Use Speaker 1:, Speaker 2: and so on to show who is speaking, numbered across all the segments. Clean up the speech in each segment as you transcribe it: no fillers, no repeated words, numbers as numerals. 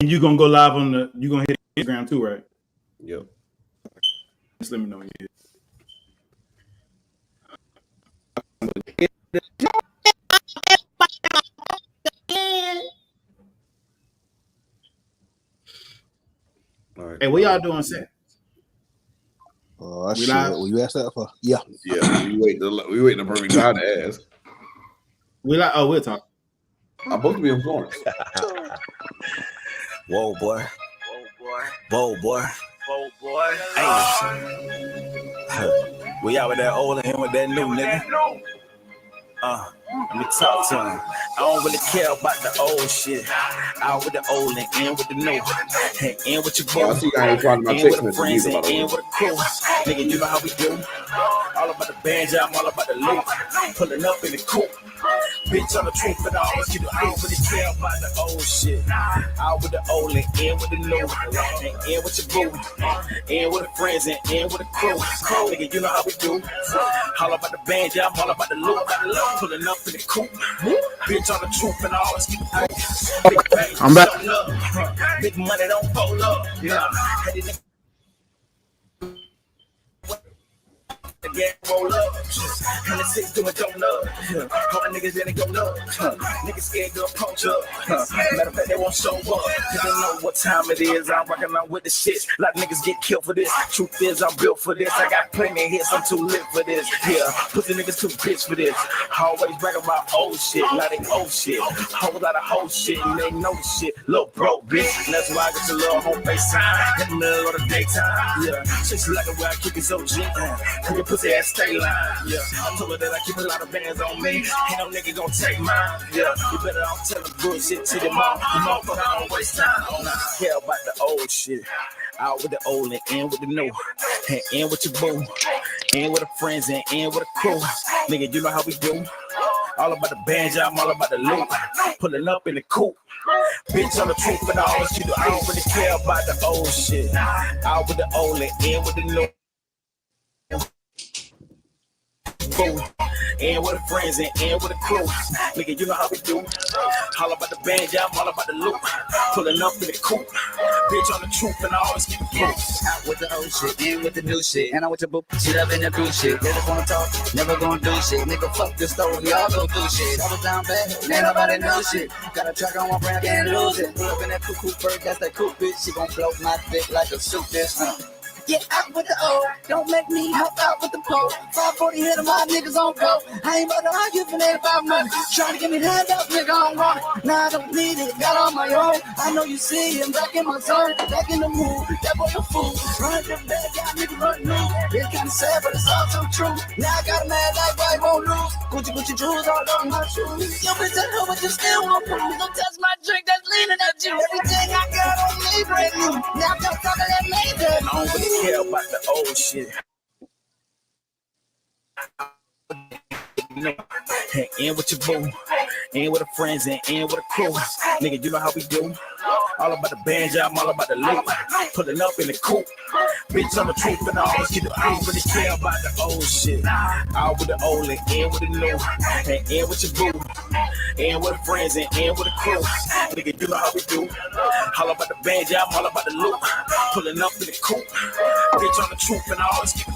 Speaker 1: And you gonna go live on you gonna hit Instagram too, right?
Speaker 2: Yep.
Speaker 1: Just let me know when you
Speaker 2: All right.
Speaker 1: Hey, what y'all doing, Sam?
Speaker 3: Oh shit! What you asked that for? Yeah.
Speaker 2: We wait the perfect time to ask.
Speaker 1: We'll talk.
Speaker 2: I'm supposed to be in Florence.
Speaker 4: Whoa, boy. Hey. We out with that old and him with that new nigga. Let me talk to him. I don't really care about the old shit. Out with the old and in with the new. And in with your bro.
Speaker 2: I see you ain't talking about
Speaker 4: in with
Speaker 2: text
Speaker 4: the friends
Speaker 2: messages
Speaker 4: and in
Speaker 2: about
Speaker 4: with the crew. Nigga, you know how we do. All about the band job, all about the loot. Pulling up in the coupe. Bitch on the truth and all this, you know, I don't really care about the old shit. Out with the old and in with the new. And in with your boo. In with the friends and in with the crew. Nigga, you know how we do. All about the band job, all about the loot. Pulling up in the coupe. Bitch on the truth and all this.
Speaker 1: I'm back.
Speaker 4: Big money don't pull up. Yeah. Again, roll up. And the six doing don't love. All the niggas in it go love. Niggas scared to approach up. Matter of fact, they won't show up. Cause they know what time it is. I'm rocking out with the shit. Like niggas get killed for this. Truth is, I'm built for this. I got plenty of hits. I'm too lit for this. Yeah, pussy niggas too bitch for this. Always bragging about old shit. Like they old shit. Whole lot of whole shit. And they know shit. Little broke bitch. And that's why I get your little home face time. In the middle of the daytime. Yeah, she's like the way I keep it so G. Pussy ass stay line, yeah. I told her that I keep a lot of bands on me. Ain't no nigga gon' take mine, yeah. You better don't tell the bullshit to them all. You motherfucker, I don't waste time. I don't care about the old shit. Out with the old and in with the new. And in with your boo. In with the friends and in with the crew. Nigga, you know how we do. All about the band job, all about the loot. Pulling up in the coupe. Bitch on the truth and all this shit. I don't really care about the old shit. Out with the old and in with the new. And with the friends and with the crew. Nigga, you know how we do. All about the band job, all about the loot. Pulling up in the coupe. Bitch on the truth and I always keep it out with the old shit, in with the new shit. And I with the book shit up in the blue shit. They just wanna talk, never gonna do shit. Nigga, fuck this story, we all go do shit. I was down bad, ain't nobody know shit. Got a track on my brand, can't lose it. Pull up in that cuckoo bird, that's that cool bitch. She gon' float my dick like a soup dish. Get out with the O, don't make me hop out with the pole. 540 hit of my niggas on go. I ain't about to argue for that about money. Trying to get me hand up, nigga, I don't want it. Nah, I don't need it, got on my own. I know you see him back in my zone, back in the mood. That boy a fool, run the bad guy, nigga, run new. It's kinda sad, but it's all so true. Now I got a mad like I won't lose. Gucci jewels all over my shoes. Yo, bitch, I know what you still won't prove. Don't touch my drink, that's leaning at you. Everything I got on me brand new. Now I'm just talking that major. I don't really care about the old shit. And in with your boo, in with the friends and in with the crew. Nigga, you know how we do. All about the band job, all about the loot. Pulling up in the coupe. Bitch on the truth and all this shit. I don't really care about the old shit. Out with the old and in with the new. And in with your boo. In with the friends and in with the crew. Nigga, you know how we do. All about the band job, all about the loot. Pulling up in the coupe. Bitch on the truth and all this shit.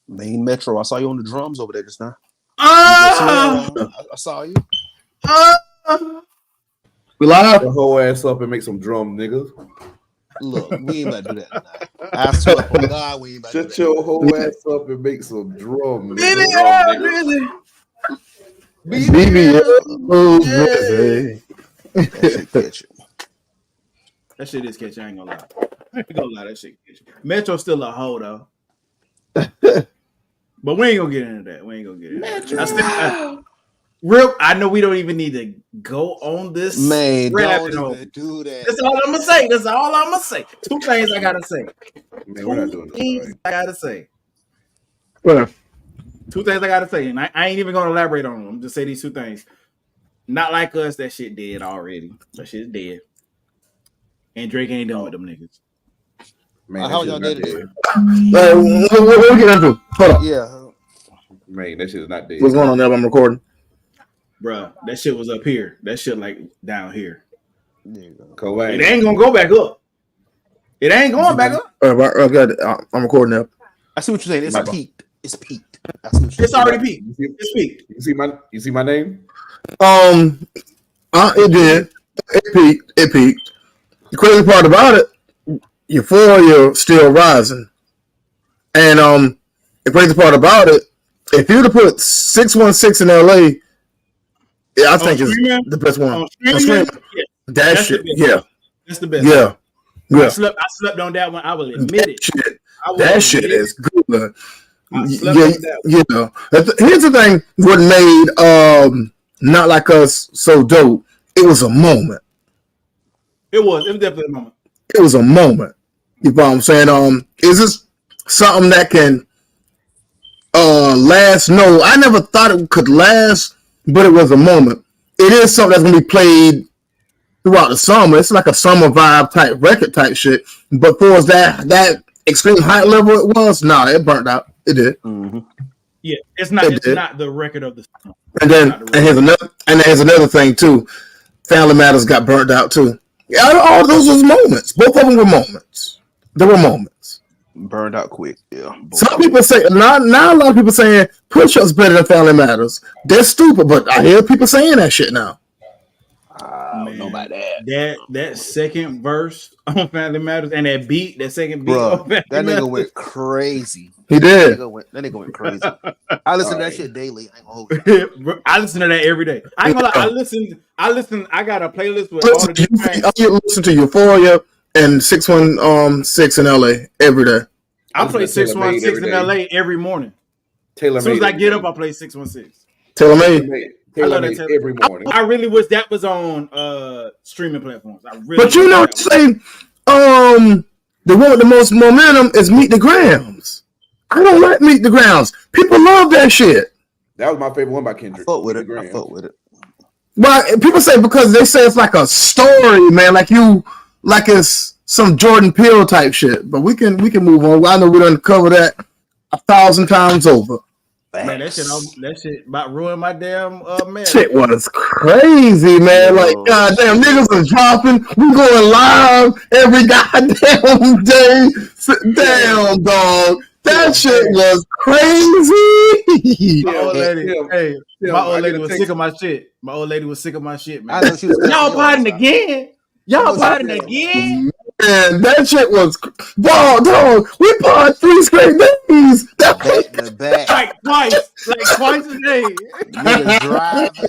Speaker 3: Main Metro, I saw you on the drums over there just now. I saw you.
Speaker 1: We live?
Speaker 2: The whole ass up and make some drum, niggas.
Speaker 3: Look, we ain't about to do that tonight. I swear to God, we ain't about to do that.
Speaker 2: Shut your whole ass up and make some drum, niggas.
Speaker 1: Really? That shit is catchy. I ain't gonna lie. That shit catchy. Metro's still a hoe though. But we ain't gonna get into that. I know we don't even need to go on this.
Speaker 3: Man, don't even do that.
Speaker 1: That's all I'm gonna say. Two things I gotta say.
Speaker 2: Man, we're not doing that.
Speaker 1: I gotta say.
Speaker 5: Well,
Speaker 1: Two things I gotta say, and I ain't even gonna elaborate on them. Just say these two things. Not like us, that shit dead already. That shit's dead. And Drake ain't done with them niggas.
Speaker 2: Man,
Speaker 3: How y'all did
Speaker 2: dead.
Speaker 5: What we get into? Hold on.
Speaker 3: Yeah.
Speaker 2: Man, that shit is not dead.
Speaker 5: What's going on there? I'm recording.
Speaker 1: Bruh, that shit was up here. That shit like down here.
Speaker 2: Coax.
Speaker 1: It ain't gonna go back up. It ain't going back up.
Speaker 5: I'm recording now.
Speaker 3: I see what you're saying. It's
Speaker 2: My bad.
Speaker 3: peaked. It's peaked. I see what you're
Speaker 1: It's
Speaker 3: saying.
Speaker 1: already peaked. It's peaked.
Speaker 2: You see my name?
Speaker 5: It did. It peaked. The crazy part about it, Euphoria still rising. And the crazy part about it, if you were to put 616 in LA, I think it's the best one.
Speaker 1: On streaming? Yeah.
Speaker 5: That shit, yeah.
Speaker 1: That's the best.
Speaker 5: Yeah.
Speaker 1: I slept on that one. I will admit it.
Speaker 5: That shit is good. Here's the thing. What made Not Like Us so dope? It was a moment.
Speaker 1: It was definitely a moment.
Speaker 5: It was a moment. You know what I'm saying? Is this something that can last? No, I never thought it could last, but it was a moment. It is something that's gonna be played throughout the summer. It's like a summer vibe type record type shit. But for us that extreme height level it was, it burnt out. It did.
Speaker 3: Mm-hmm.
Speaker 1: Yeah, it's not the record of the summer.
Speaker 5: And here's another thing too. Family Matters got burnt out too. Yeah, all those was moments. Both of them were moments. There were moments.
Speaker 3: Burned out quick. Yeah.
Speaker 5: Some people say now a lot of people saying Push Up's better than Family Matters. They're stupid, but I hear people saying that shit now.
Speaker 3: I don't know about that.
Speaker 1: That second verse on Family Matters and that second beat
Speaker 3: Bro,
Speaker 1: on Family
Speaker 3: that
Speaker 1: Matters.
Speaker 3: nigga went crazy.
Speaker 5: He did.
Speaker 3: That nigga went crazy. I listen to that shit daily. I ain't gonna hold you.
Speaker 1: I listen to that every day. I ain't gonna lie. I listen. I got a playlist with all the different things.
Speaker 5: I listen to Euphoria and 616 in LA every day.
Speaker 1: I play 616 in LA every morning. As soon as I get up, I play 616.
Speaker 5: Taylor Made
Speaker 2: every morning.
Speaker 1: I really wish that was on streaming platforms.
Speaker 5: But you know, say the one with the most momentum is Meet the Grams. I don't like Meet the Grams. People love that shit.
Speaker 2: That was my favorite one by Kendrick.
Speaker 3: I fuck with it.
Speaker 5: But people say because they say it's like a story, man, like it's some Jordan Peele type shit. But we can move on. I know we done covered that 1,000 times over.
Speaker 1: Man, that shit about ruined my damn man.
Speaker 5: Shit was crazy, man. Like, goddamn, niggas are dropping. We going live every goddamn day. Damn, dog. That shit was crazy.
Speaker 1: My old lady was sick of my shit. My old lady was sick of my shit, man.
Speaker 3: I know she was
Speaker 1: Y'all potting again? Y'all potting again?
Speaker 5: Man, that shit was dog. We bought 3 straight days.
Speaker 3: Back.
Speaker 1: Twice a day.
Speaker 3: Niggas driving.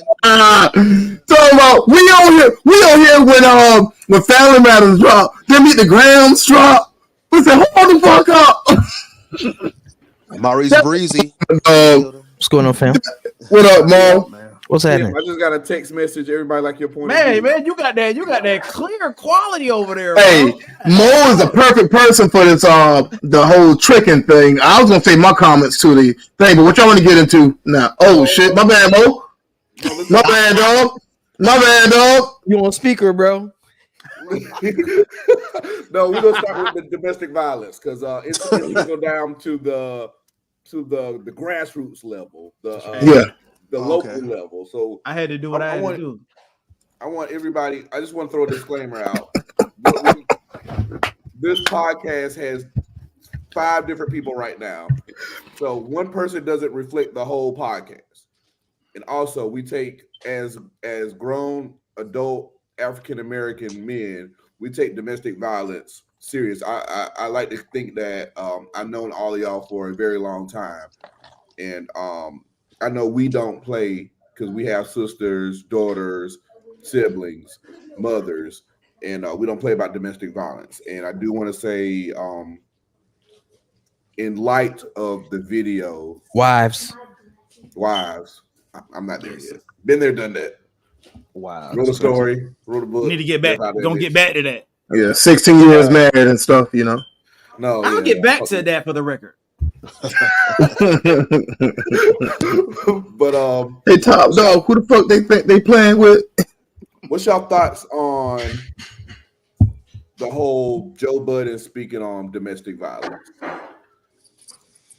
Speaker 5: Talking about we on here when Family Matters drop. Then Meet the Grams drop. We said, hold the fuck up.
Speaker 3: Maurice Breezy.
Speaker 6: What's going on, fam?
Speaker 5: What up, Mo?
Speaker 6: What's happening?
Speaker 2: I just got a text message. Everybody like your point.
Speaker 1: Man, you got that clear quality over there.
Speaker 5: Hey, Mo is the perfect person for this the whole tricking thing. I was gonna say my comments to the thing, but what y'all want to get into now? Oh shit, my bad, Mo. My bad, dog.
Speaker 6: You on speaker, bro?
Speaker 2: No, we're gonna start with the domestic violence because it's gonna go down to the grassroots level, the local level. So
Speaker 1: I had to do what I had to do.
Speaker 2: I want everybody. I just want to throw a disclaimer out. This podcast has 5 different people right now, so one person doesn't reflect the whole podcast. And also, we take as grown adult African American men, we take domestic violence serious. I like to think that I've known all of y'all for a very long time, and I know we don't play because we have sisters, daughters, siblings, mothers, and we don't play about domestic violence. And I do want to say, in light of the video,
Speaker 6: Wives,
Speaker 2: I'm not there yet. Been there, done that.
Speaker 3: Wow.
Speaker 2: Wrote a story, wrote a book.
Speaker 1: Need to get back. Gonna get back to that.
Speaker 5: Yeah, 16 years married and stuff, you know.
Speaker 2: No,
Speaker 1: I'll get back to that for the record.
Speaker 2: But
Speaker 5: Hey, Top Dog, who the fuck they think they playing with?
Speaker 2: what's y'all thoughts on the whole Joe Budden speaking on domestic violence?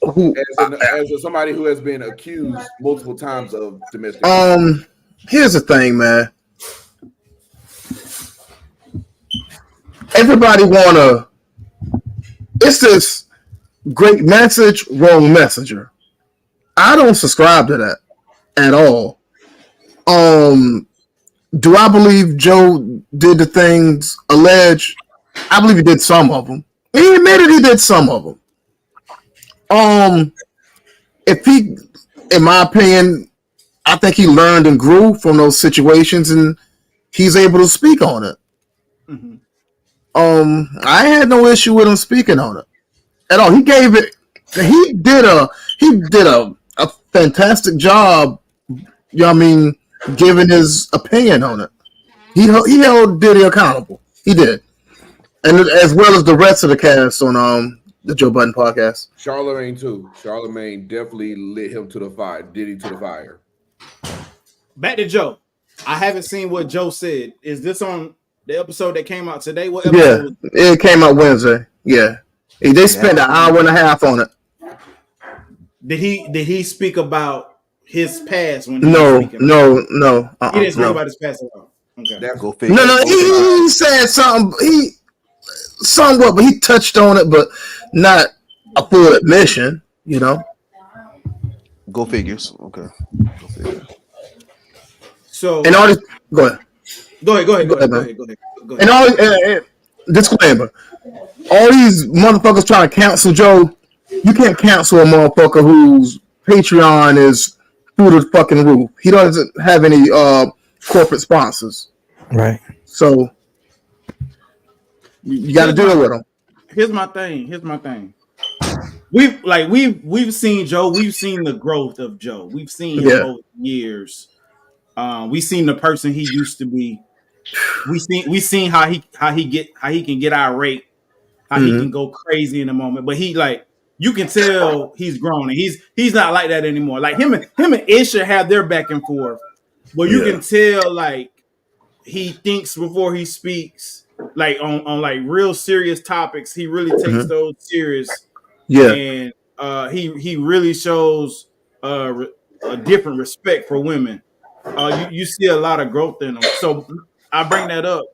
Speaker 5: Who?
Speaker 2: As somebody who has been accused multiple times of domestic violence.
Speaker 5: Here's the thing, man. Everybody wanna. It's this great message, wrong messenger. I don't subscribe to that at all. Do I believe Joe did the things alleged? I believe he did some of them. He admitted he did some of them. If he, in my opinion, I think he learned and grew from those situations, and he's able to speak on it.
Speaker 1: Mm-hmm.
Speaker 5: I had no issue with him speaking on it at all. He gave it. He did a fantastic job. You know what I mean, giving his opinion on it. He held Diddy accountable. He did, and as well as the rest of the cast on the Joe Budden podcast.
Speaker 2: Charlemagne too. Charlemagne definitely lit him to the fire. Diddy to the fire.
Speaker 1: Back to Joe. I haven't seen what Joe said. Is this on the episode that came out today? What episode?
Speaker 5: Yeah, it came out Wednesday. Yeah, they spent an hour and a half on it.
Speaker 1: Did he speak about his past when
Speaker 5: No.
Speaker 1: He didn't speak
Speaker 5: No.
Speaker 1: about his past at all. Okay.
Speaker 3: Go figure.
Speaker 5: No, he said something. Somewhat, but he touched on it, but not a full admission. You know.
Speaker 3: Go figures. Okay. Go figure.
Speaker 1: So
Speaker 5: And all this. Go ahead.
Speaker 1: Go ahead.
Speaker 5: And all disclaimer. All these motherfuckers trying to cancel Joe. You can't cancel a motherfucker whose Patreon is through the fucking roof. He doesn't have any corporate sponsors.
Speaker 6: Right.
Speaker 5: So you got to deal with them.
Speaker 1: Here's my thing. We've seen Joe. We've seen the growth of Joe. We've seen him over years. We've seen the person he used to be. We seen how he can get irate, how he can go crazy in a moment. But you can tell he's grown, and he's not like that anymore. Like him and Isha have their back and forth, but you can tell he thinks before he speaks. Like on real serious topics, he really takes those serious.
Speaker 5: Yeah,
Speaker 1: and he really shows a different respect for women. You see a lot of growth in him. So I bring that up.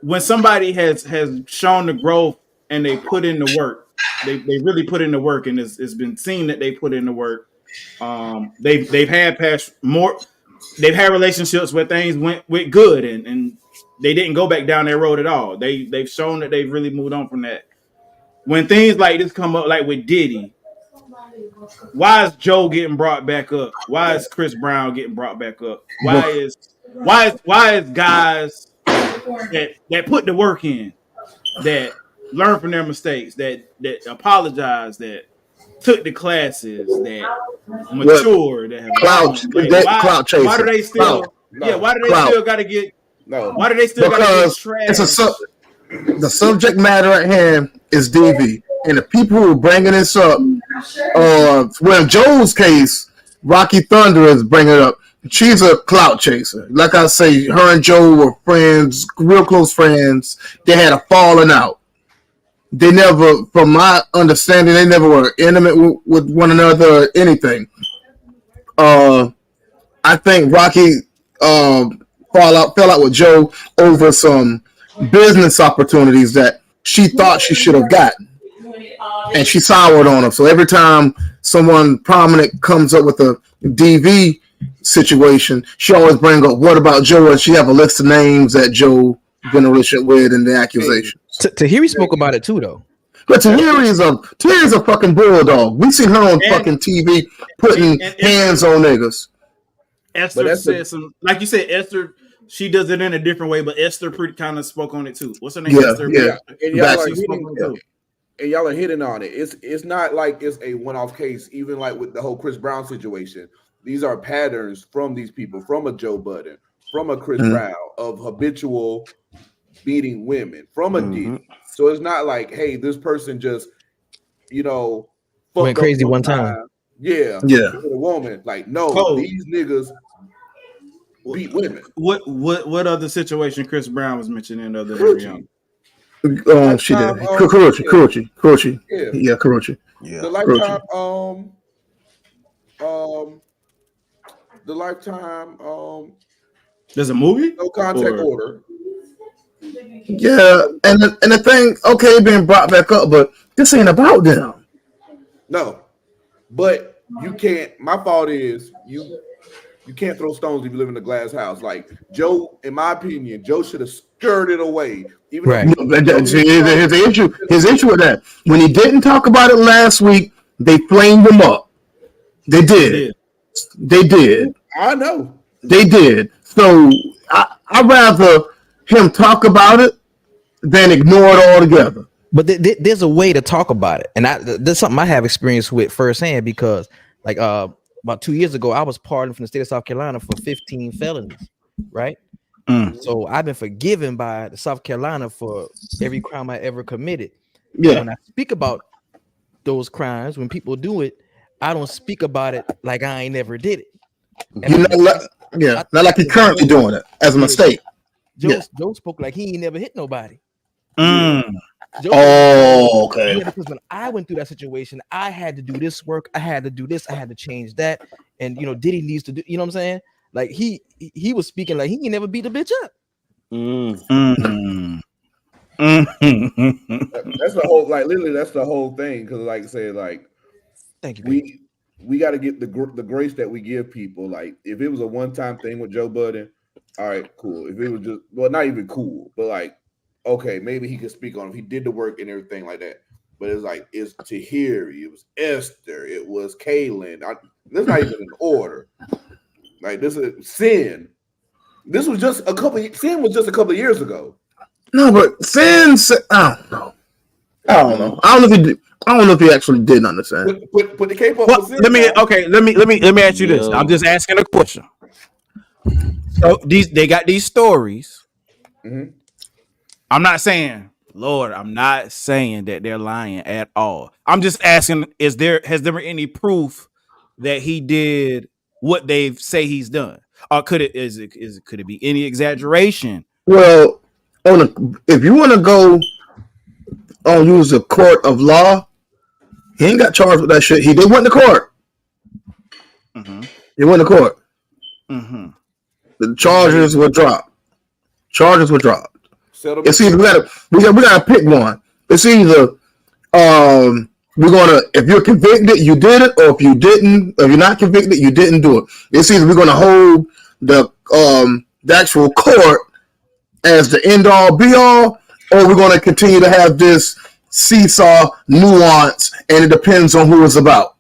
Speaker 1: When somebody has shown the growth and they put in the work, they really put in the work, and it's been seen that they put in the work. They've had relationships where things went good, and they didn't go back down that road at all. They've shown that they've really moved on from that. When things like this come up, like with Diddy, why is Joe getting brought back up? Why is Chris Brown getting brought back up? Why is guys that put the work in, that learn from their mistakes, that apologize, that took the classes, that mature, that have
Speaker 5: clout chasing?
Speaker 1: Why do they still? Why do they still got to get? No. Why do they still got to get trash?
Speaker 5: The subject matter at hand is DV, and the people who are bringing this up, in Joe's case, Rocky Thunder is bringing it up. She's a clout chaser. Like I say, her and Joe were friends, real close friends. They had a falling out. They never, from my understanding, they never were intimate with one another or anything. I think Rocky fell out with Joe over some business opportunities that she thought she should have gotten, and she soured on him. So every time someone prominent comes up with a DV situation, she always bring up, what about Joe? And she have a list of names that Joe been in a relationship with and the accusations.
Speaker 6: Tahiri spoke about it too, though.
Speaker 5: But Tahiri is a fucking bulldog. We seen her on fucking TV putting hands on niggas.
Speaker 1: Esther said some, like you said, Esther. She does it in a different way, but Esther pretty kind of spoke on it too. What's her name? Esther.
Speaker 2: Yeah. And y'all are hitting on it. It's not like it's a one-off case. Even like with the whole Chris Brown situation, these are patterns from these people, from a Joe Budden, from a Chris Brown, of habitual beating women, from a Diddy. So it's not like, hey, this person just
Speaker 6: went crazy one time.
Speaker 2: Yeah. With a woman. Like, no, these niggas beat women.
Speaker 1: What other situation Chris Brown was mentioning other than Rihanna?
Speaker 5: She did. Karuchi. Yeah, Karuchi.
Speaker 2: Yeah. The Lifetime,
Speaker 1: there's a movie?
Speaker 2: No Contact Order.
Speaker 5: Yeah, and the thing, okay, being brought back up, but this ain't about them.
Speaker 2: No, but you can't. My fault is you can't throw stones if you live in a glass house. Like Joe, in my opinion, Joe should have skirted away. Even
Speaker 5: right. His issue with that, when he didn't talk about it last week, they flamed him up. They did.
Speaker 2: I know.
Speaker 5: They did. So I'd rather him talk about it than ignore it altogether.
Speaker 6: But there's a way to talk about it, and there's something I have experience with firsthand because, like, about 2 years ago, I was pardoned from the state of South Carolina for 15 felonies, right? So I've been forgiven by the South Carolina for every crime I ever committed.
Speaker 5: Yeah.
Speaker 6: When I speak about those crimes, when people do it, I don't speak about it like I ain't never did it.
Speaker 5: Not like you're currently doing it as a mistake.
Speaker 6: Joe spoke like he ain't never hit nobody.
Speaker 5: Okay.
Speaker 6: Because when I went through that situation, I had to do this work, I had to do this, I had to change that, and Diddy needs to do. You know what I'm saying? Like he was speaking like he ain't never beat a bitch up.
Speaker 2: That's the whole, like, literally, that's the whole thing. Because, like I said, like,
Speaker 6: thank you.
Speaker 2: We got to get the grace that we give people. Like, if it was a one-time thing with Joe Budden, all right, cool. If it was just, well, not even cool, but like, okay, maybe he could speak on it. He did the work and everything like that. But it's like, it's Tahiri, it was Esther, it was Kaylin. This not even in order. Like, this is Sin. This was just Sin was just a couple of years ago.
Speaker 5: No, but Sin, I don't know. I don't know if he actually did understand.
Speaker 2: Put the cape up.
Speaker 1: Well, let me ask you this. I'm just asking a question. So they got these stories.
Speaker 2: Mm-hmm.
Speaker 1: I'm not saying that they're lying at all. I'm just asking, has there been any proof that he did what they say he's done? Or could it be any exaggeration?
Speaker 5: Well, if you want to go use the court of law, he ain't got charged with that shit. They went to court.
Speaker 1: Mm-hmm.
Speaker 5: He went to court.
Speaker 1: Mm-hmm.
Speaker 5: The charges were dropped. It's either we gotta pick one. It's either if you're convicted, you did it, or if you're not convicted, you didn't do it. It's either we're gonna hold the actual court as the end all be all, or we're gonna continue to have this seesaw nuance, and it depends on who it's about.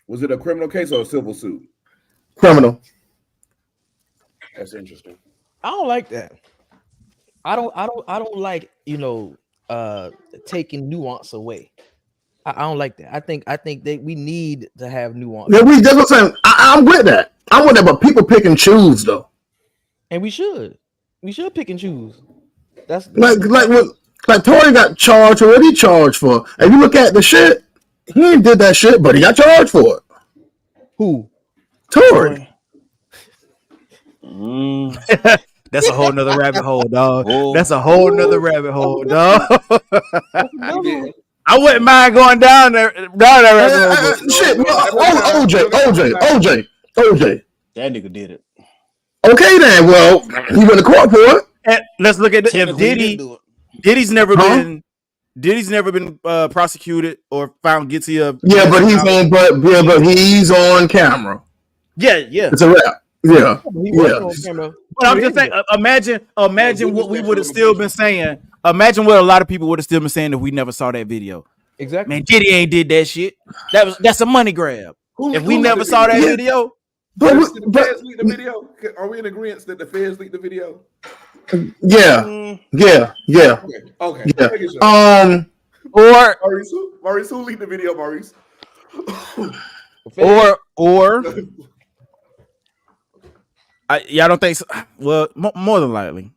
Speaker 2: Was it a criminal case or a civil suit?
Speaker 5: Criminal.
Speaker 2: That's interesting.
Speaker 6: I don't like that. I don't like taking nuance away. I don't like that. I think that we need to have nuance.
Speaker 5: Yeah, that's what I'm saying. I'm with that. But people pick and choose though.
Speaker 6: And we should pick and choose. That's
Speaker 5: like Tory got charged for what he charged for. If you look at the shit, he ain't did that shit, but he got charged for it.
Speaker 6: Who?
Speaker 5: Tory.
Speaker 1: That's a whole nother rabbit hole, dog. That's a whole nother rabbit hole, dog. I wouldn't mind going down there.
Speaker 5: Shit, OJ.
Speaker 3: That nigga did it.
Speaker 5: Okay, then. Well, he went to court for it.
Speaker 1: And let's look at it. If Diddy's never been prosecuted or found guilty of.
Speaker 5: Yeah, but he's on camera.
Speaker 1: Yeah.
Speaker 5: It's a wrap. Yeah.
Speaker 1: But I'm just saying, imagine what we would have still been saying. Imagine what a lot of people would have still been saying if we never saw that video.
Speaker 6: Exactly.
Speaker 1: Man, Diddy ain't did that shit. That's a money grab. If we never saw that video.
Speaker 2: But the feds leaked the video? Are we in agreement that the feds leaked the video?
Speaker 5: Yeah.
Speaker 2: Okay.
Speaker 1: Or
Speaker 2: Maurice, who leaked the video, Maurice?
Speaker 1: or y'all don't think so? Well, more than likely.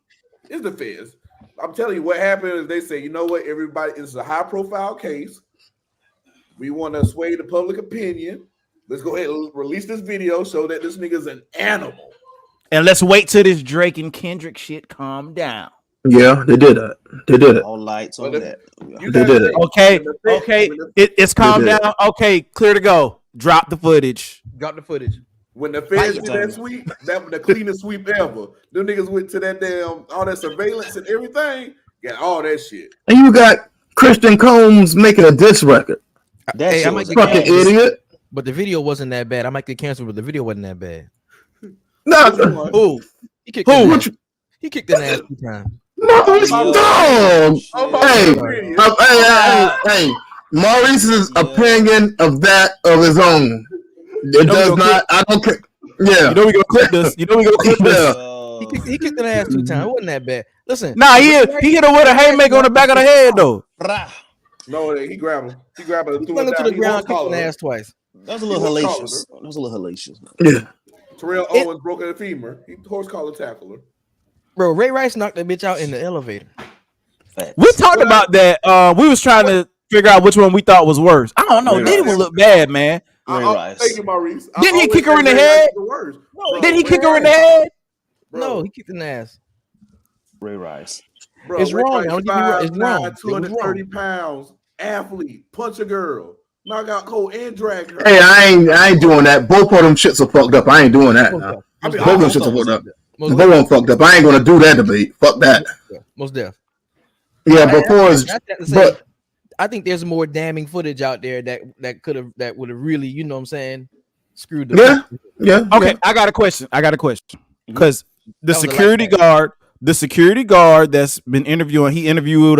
Speaker 2: It's the feds. I'm telling you, what happened is they say, you know what, everybody, it's a high profile case. We want to sway the public opinion. Let's go ahead and release this video so that this nigga's an animal.
Speaker 1: And let's wait till this Drake and Kendrick shit calm down.
Speaker 5: Yeah, they did that. They did it.
Speaker 3: All lights on that.
Speaker 5: They did it.
Speaker 1: Okay. It's calmed down. Okay, clear to go. Drop the footage.
Speaker 6: Got the footage.
Speaker 2: When the feds did that sweep, that was the cleanest sweep ever. Them niggas went to that damn all that surveillance and everything. Got all that shit.
Speaker 5: And you got Christian Combs making a diss record.
Speaker 6: Hey, I might get
Speaker 5: Fucking idiot.
Speaker 6: But the video wasn't that bad. I might get canceled, but the video wasn't that bad.
Speaker 5: No,
Speaker 1: Who?
Speaker 6: He kicked the ass 2 times.
Speaker 5: Dog. Hey, Maurice's opinion of that of his own. It does not. I don't care. Yeah.
Speaker 1: You know we gonna clip this.
Speaker 6: He kicked the ass 2 times. It wasn't that bad. Listen.
Speaker 1: Nah, he hit her with a haymaker on the back of the head though.
Speaker 2: No, he grabbed him. He grabbed him.
Speaker 6: He fell into the ground, kicked the ass twice.
Speaker 3: That was a little hellacious.
Speaker 5: Yeah.
Speaker 2: Terrell Owens broke a femur. He horse collar tackler.
Speaker 6: Bro, Ray Rice knocked that bitch out in the elevator.
Speaker 1: We talked about that. We was trying to figure out which one we thought was worse. I don't know. Didn't even look bad, man.
Speaker 2: Thank you, Maurice.
Speaker 1: Didn't he kick her in the head? Didn't he kick her in the head?
Speaker 6: No, he kicked in the ass.
Speaker 3: Ray Rice.
Speaker 2: Bro,
Speaker 6: it's wrong. It's wrong.
Speaker 2: 230 pounds, athlete, punch a girl, knock out Cole and drag her.
Speaker 5: Hey, I ain't doing that. Both of them shits are fucked up. I ain't doing that. Both of them shits are fucked up. Both of them fucked up. I ain't gonna do that debate. Fuck that.
Speaker 6: Most deaf.
Speaker 5: Yeah, but
Speaker 6: I think there's more damning footage out there that would have really, you know what I'm saying, screwed them.
Speaker 5: Yeah.
Speaker 1: Okay, I got a question. Because the security guard that's been interviewing, he interviewed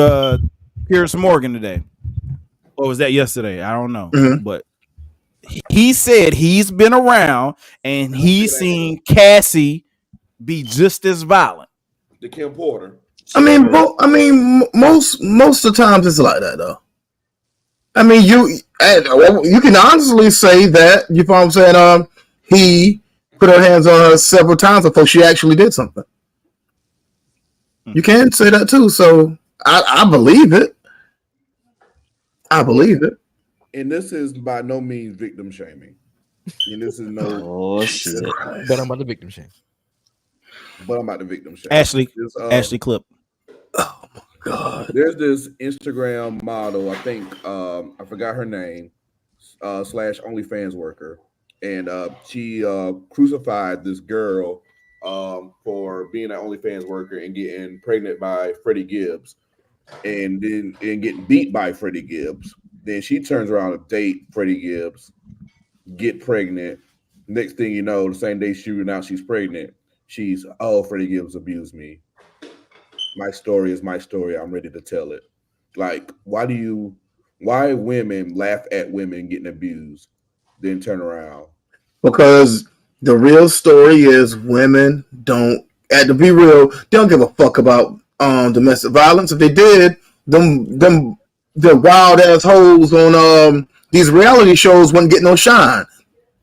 Speaker 1: Piers Morgan today. Or was that yesterday? I don't know.
Speaker 5: Mm-hmm.
Speaker 1: But he said he's been around and he's seen Cassie be just as violent.
Speaker 2: The Kim Porter.
Speaker 5: Most of the times it's like that though. I mean, you can honestly say that, you know what I'm saying, he put her hands on her several times before she actually did something. You can say that too, so I believe it. I believe it.
Speaker 2: And this is by no means victim shaming. And this is no.
Speaker 3: Oh shit!
Speaker 6: But I'm about the victim shame.
Speaker 1: Ashley clip.
Speaker 5: Oh my god!
Speaker 2: There's this Instagram model. I think I forgot her name. / OnlyFans worker, and she crucified this girl for being an OnlyFans worker and getting pregnant by Freddie Gibbs, and getting beat by Freddie Gibbs. Then she turns around to date Freddie Gibbs, get pregnant. Next thing you know, the same day she announced she's pregnant, she's, Freddie Gibbs abused me. My story is my story. I'm ready to tell it. Like, why women laugh at women getting abused, then turn around? Because
Speaker 5: the real story is women don't, to be real, they don't give a fuck about domestic violence. If they did, them the wild ass hoes on these reality shows wouldn't get no shine.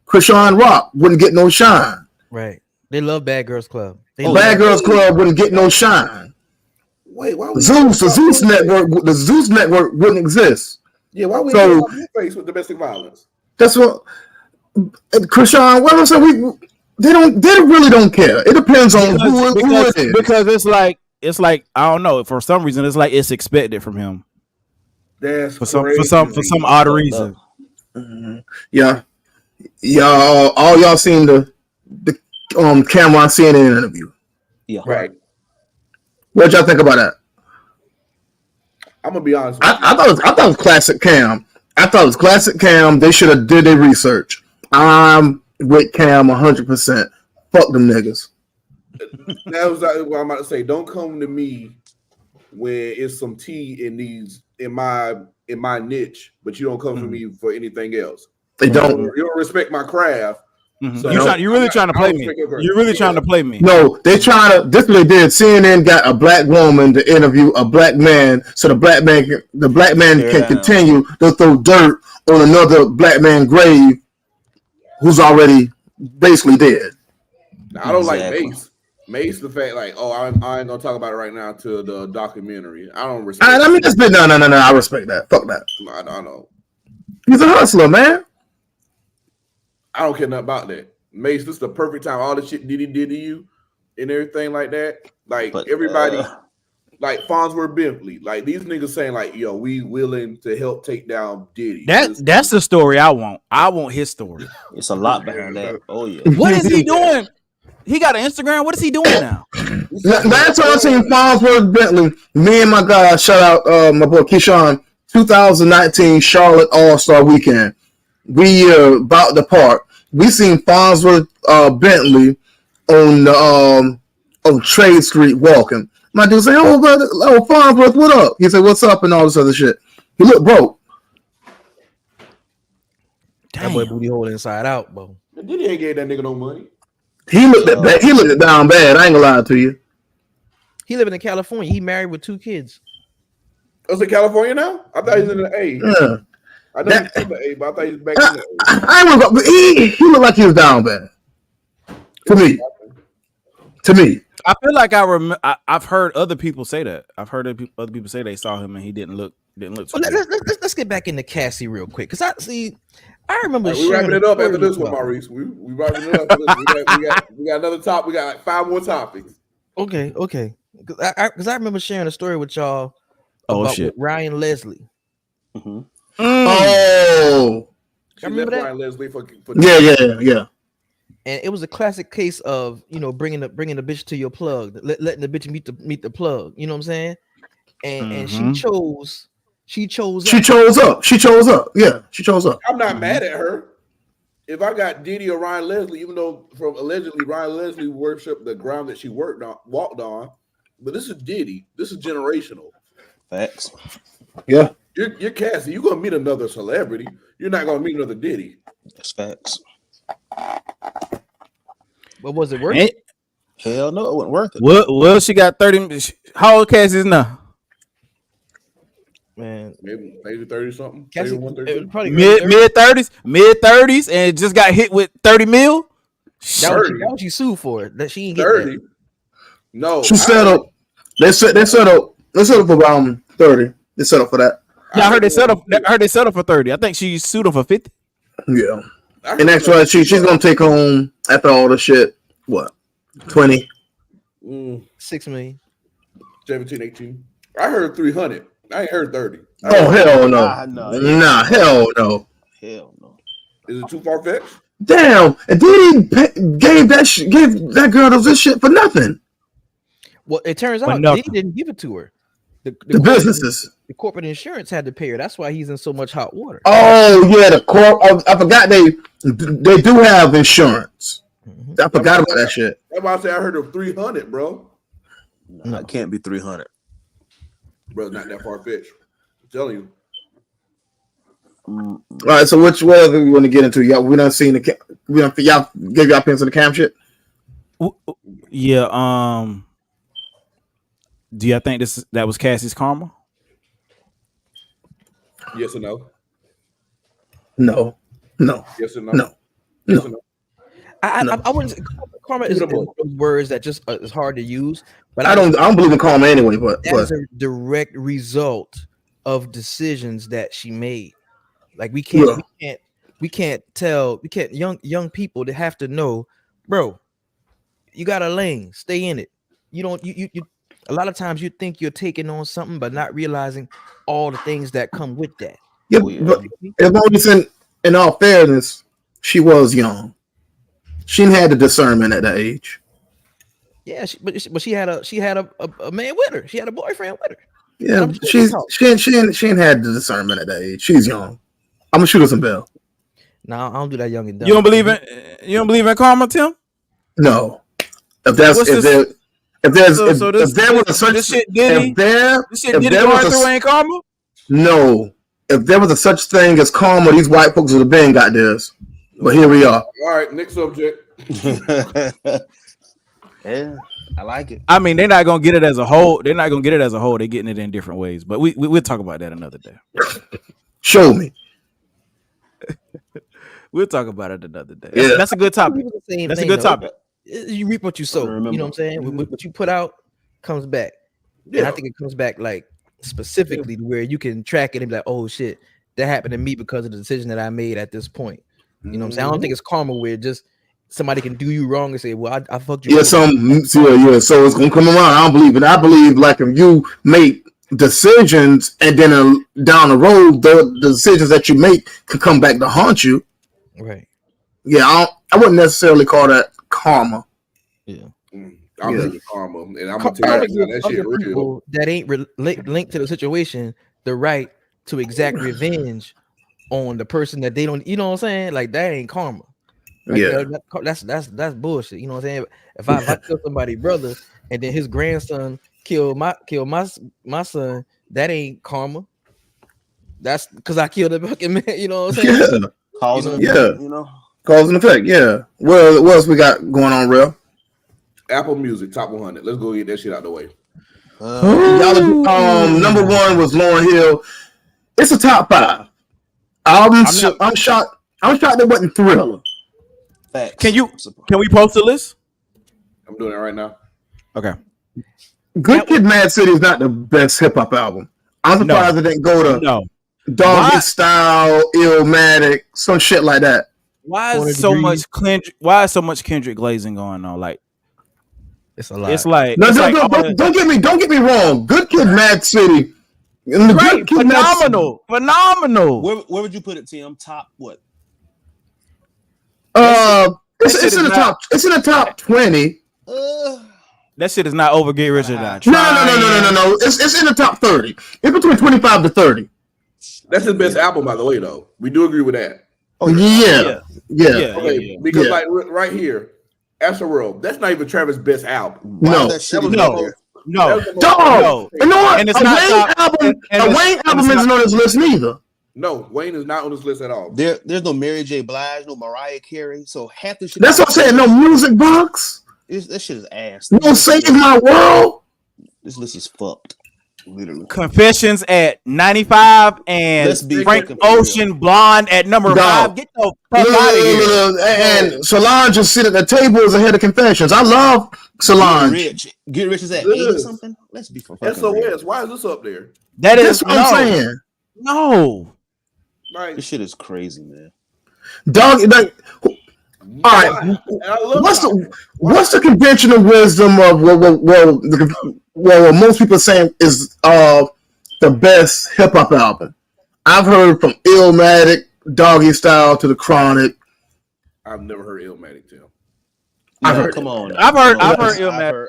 Speaker 5: Krishan Rock wouldn't get no shine.
Speaker 6: Right. They love Bad Girls Club.
Speaker 5: Bad Girls Club wouldn't get no shine.
Speaker 2: Wait, why
Speaker 5: the Zeus network wouldn't exist.
Speaker 2: Yeah, why would you face with domestic violence?
Speaker 5: That's what Krishan. What I'm saying, they really don't care. It depends on who it is.
Speaker 1: Because it's like I don't know. For some reason, it's like it's expected from him.
Speaker 2: That's
Speaker 1: for some odd reason.
Speaker 5: Mm-hmm. Yeah. All y'all seen the CamRon CNN interview.
Speaker 3: Yeah.
Speaker 2: Right.
Speaker 5: What y'all think about that?
Speaker 2: I'm gonna be honest.
Speaker 5: I thought it was classic Cam. They should have did their research. I'm with Cam 100%. Fuck them niggas.
Speaker 2: That was what I'm about to say. Don't come to me when it's some tea in my niche, but you don't come to me for anything else.
Speaker 5: They don't.
Speaker 2: You don't respect my craft.
Speaker 1: Mm-hmm. So you're really trying to play me. You're really trying to play me.
Speaker 5: No, they trying to. This is what they did. CNN got a black woman to interview a black man, so the black man can continue to throw dirt on another black man's grave who's already basically dead.
Speaker 2: Now, I don't like Mace. Mace, the fact like, I ain't gonna talk about it right now to the documentary. I don't respect.
Speaker 5: I mean, that's been no. I respect that. Fuck that.
Speaker 2: I don't know.
Speaker 5: He's a hustler, man.
Speaker 2: I don't care nothing about that. Mace, this is the perfect time. All the shit Diddy did to you and everything like that. Like everybody, like Farnsworth Bentley, like these niggas saying like, yo, we willing to help take down Diddy.
Speaker 1: That's the story I want. I want his story.
Speaker 3: It's a lot behind that. Oh yeah.
Speaker 1: What is he doing? He got an Instagram. What is he doing now?
Speaker 5: That's all I seen Farnsworth Bentley. Me and my guy, shout out my boy Keyshawn, 2019 Charlotte All-Star Weekend. We about the park. We seen Farnsworth Bentley on Trade Street walking. My dude say, "Oh, brother, oh Farnsworth, what up?" He said, "What's up?" and all this other shit. He looked broke.
Speaker 6: That boy booty hole inside out, bro.
Speaker 2: Diddy ain't gave that nigga no money.
Speaker 5: He looked at bad. He looked it down bad. I ain't gonna lie to you.
Speaker 6: He living in California. He married with 2 kids.
Speaker 2: Was in California now? I thought he was in the A.
Speaker 5: Yeah.
Speaker 2: I know he's in the A, but I thought he was back in the A.
Speaker 5: I ain't gonna go, he looked like he was down bad. To me.
Speaker 1: I feel like I've heard other people say that. I've heard other people say they saw him and he didn't look. Too
Speaker 6: well, let's get back into Cassie real quick, because I remember
Speaker 2: we wrapping it up after this one, Maurice. We wrapping it up. We got another top. We got like 5 more topics.
Speaker 6: Okay. Because I remember sharing a story with y'all about with Ryan Leslie.
Speaker 5: Mm-hmm. Oh,
Speaker 2: I remember that. Ryan Leslie for
Speaker 5: yeah.
Speaker 6: And it was a classic case of bringing the bitch to your plug, letting the bitch meet the plug. You know what I'm saying? And she chose. She chose up. Yeah, she chose up.
Speaker 2: I'm not mad at her. If I got Diddy or Ryan Leslie, even though from allegedly Ryan Leslie worshiped the ground that she walked on, but this is Diddy. This is generational.
Speaker 3: Facts.
Speaker 5: Yeah.
Speaker 2: You're Cassie. You're gonna meet another celebrity. You're not gonna meet another Diddy.
Speaker 3: That's facts.
Speaker 6: But was it worth it?
Speaker 3: Hell no, it wasn't worth it.
Speaker 1: Well, she got 30. How old Cassie is now?
Speaker 2: Man, maybe 30 something.
Speaker 6: Probably
Speaker 1: mid 30s, and just got hit with 30 mil.
Speaker 6: That was she sued for it. That she ain't get
Speaker 2: 30.
Speaker 6: that.
Speaker 2: No,
Speaker 5: she settled. They settled for around 30. They settled for that.
Speaker 1: Yeah, I heard they settled for 30. I think she sued him for 50.
Speaker 5: Yeah, and that's why she's gonna take home after all the shit. What? 20.
Speaker 6: 6 million.
Speaker 2: 17, 18. I heard 300. I ain't heard 30.
Speaker 5: Oh hell no!
Speaker 3: Nah,
Speaker 5: hell no!
Speaker 3: Hell no!
Speaker 2: Is it too far fetched?
Speaker 5: Damn! And then he gave that girl this shit for nothing.
Speaker 6: Well, it turns out he didn't give it to her.
Speaker 5: The businesses,
Speaker 6: the corporate insurance had to pay her. That's why he's in so much hot water.
Speaker 5: Oh yeah, the corp. I forgot they do have insurance. Mm-hmm. I forgot about that shit.
Speaker 2: That's why I say I heard of 300, bro.
Speaker 3: No, it can't be 300.
Speaker 2: Bro, not that far fetched. I'm telling you.
Speaker 5: All right, so what other we want to get into? Y'all, we done seen y'all gave y'all pins in the cam shit.
Speaker 1: Yeah. Do y'all think that was Cassie's karma?
Speaker 2: Yes or no?
Speaker 5: No.
Speaker 2: Yes or no?
Speaker 5: No.
Speaker 2: Yes or no?
Speaker 6: I wouldn't say karma is one of those words that just is hard to use. But
Speaker 5: I don't believe in karma anyway. But
Speaker 6: that's a direct result of decisions that she made. Like we can't tell young people that have to know, bro. You got a lane, stay in it. You don't you a lot of times you think you're taking on something, but not realizing all the things that come with that.
Speaker 5: Yeah, but in all fairness, she was young. She had the discernment at that age.
Speaker 6: Yeah, but she had a man with her. She had a boyfriend with her.
Speaker 5: Yeah, she ain't had the discernment at that age. She's young. I'm gonna shoot her some bell.
Speaker 6: No, I don't do that young and dumb.
Speaker 1: You don't believe in karma, Tim?
Speaker 5: No. If there was a such
Speaker 1: karma?
Speaker 5: No. If there was a such thing as karma, these white folks would have been got theirs. But here we are.
Speaker 2: All right, next subject.
Speaker 3: Yeah, I like it.
Speaker 1: I mean, they're not gonna get it as a whole. They're getting it in different ways. But we'll talk about that another day.
Speaker 5: Show me.
Speaker 1: We'll talk about it another day.
Speaker 5: Yeah.
Speaker 1: That's a good topic. That's a good topic.
Speaker 6: You reap what you sow. You know what I'm saying? What you put out comes back. Yeah. And I think it comes back like specifically to where you can track it and be like, oh shit, that happened to me because of the decision that I made at this point. You know what I'm saying? I don't think it's karma where just somebody can do you wrong and say, well, I fucked you.
Speaker 5: Yeah, so it's gonna come around. I don't believe it. I believe like if you make decisions and then down the road, the decisions that you make could come back to haunt you.
Speaker 6: Right.
Speaker 5: Yeah, I wouldn't necessarily call that karma.
Speaker 6: Yeah.
Speaker 2: I'm thinking karma, and I'm gonna tell you that shit real.
Speaker 6: That ain't linked to the situation, the right to exact revenge on the person that they don't. You know what I'm saying? Like that ain't karma. Like,
Speaker 5: yeah,
Speaker 6: that's bullshit. You know what I'm saying? If I kill somebody's brother and then his grandson kill my son, that ain't karma. That's because I killed a fucking man. You know what I'm saying?
Speaker 5: Yeah,
Speaker 3: cause and
Speaker 5: effect,
Speaker 3: you know,
Speaker 5: cause and effect. Yeah. Well, what else we got going on, real?
Speaker 2: Apple Music top 100. Let's go get that shit out of the way.
Speaker 5: Number one was Lauryn Hill. It's a top 5 album. I'm shocked. It wasn't Thriller.
Speaker 3: Facts.
Speaker 1: Can we post the list?
Speaker 2: I'm doing it right now.
Speaker 1: Okay.
Speaker 5: Good Kid, Mad City is not the best hip hop album. I'm surprised it didn't go to Doggy Style, Illmatic, some shit like that.
Speaker 1: Why is so much Kendrick glazing going on? Like,
Speaker 6: it's a lot.
Speaker 1: It's like
Speaker 5: don't get me wrong. Good Kid, Mad City,
Speaker 1: right, phenomenal.
Speaker 3: Where would you put it, Tim? Top what?
Speaker 5: It's in the top. It's in the top 20.
Speaker 1: That shit is not over. Get Rich or Die.
Speaker 5: No. It's in the top 30. It's between 25 to 30.
Speaker 2: That's his best album, by the way. Though we do agree with that.
Speaker 5: Oh yeah.
Speaker 2: Okay, because like right here, Astroworld, that's not even Travis' best album.
Speaker 5: No. Dog. You know what?
Speaker 1: And it's
Speaker 5: a Wayne album isn't on this list neither.
Speaker 2: No, Wayne is not on this list at all.
Speaker 3: There's no Mary J. Blige, no Mariah Carey. So half the shit.
Speaker 5: That's what I'm saying. No Music Box.
Speaker 3: That shit is ass.
Speaker 5: No Save My World.
Speaker 3: This list is fucked. Literally.
Speaker 1: Confessions at 95 and Frank Ocean Blonde at number 5. Get the fuck out of here.
Speaker 5: And Solange just sit at the table as ahead of Confessions. I love Solange.
Speaker 3: Get Rich is at 8 or something. Let's be for fucking
Speaker 2: SOS. Why is this up there?
Speaker 5: That's what I'm saying.
Speaker 1: No.
Speaker 2: Right.
Speaker 3: This shit is crazy, man.
Speaker 5: Dog. All right. What's the conventional wisdom of what most people are saying is the best hip hop album? I've heard from Illmatic, Doggy Style to The Chronic.
Speaker 2: I've never heard Illmatic, Tim.
Speaker 3: I've heard Illmatic.
Speaker 5: I've heard Illmatic.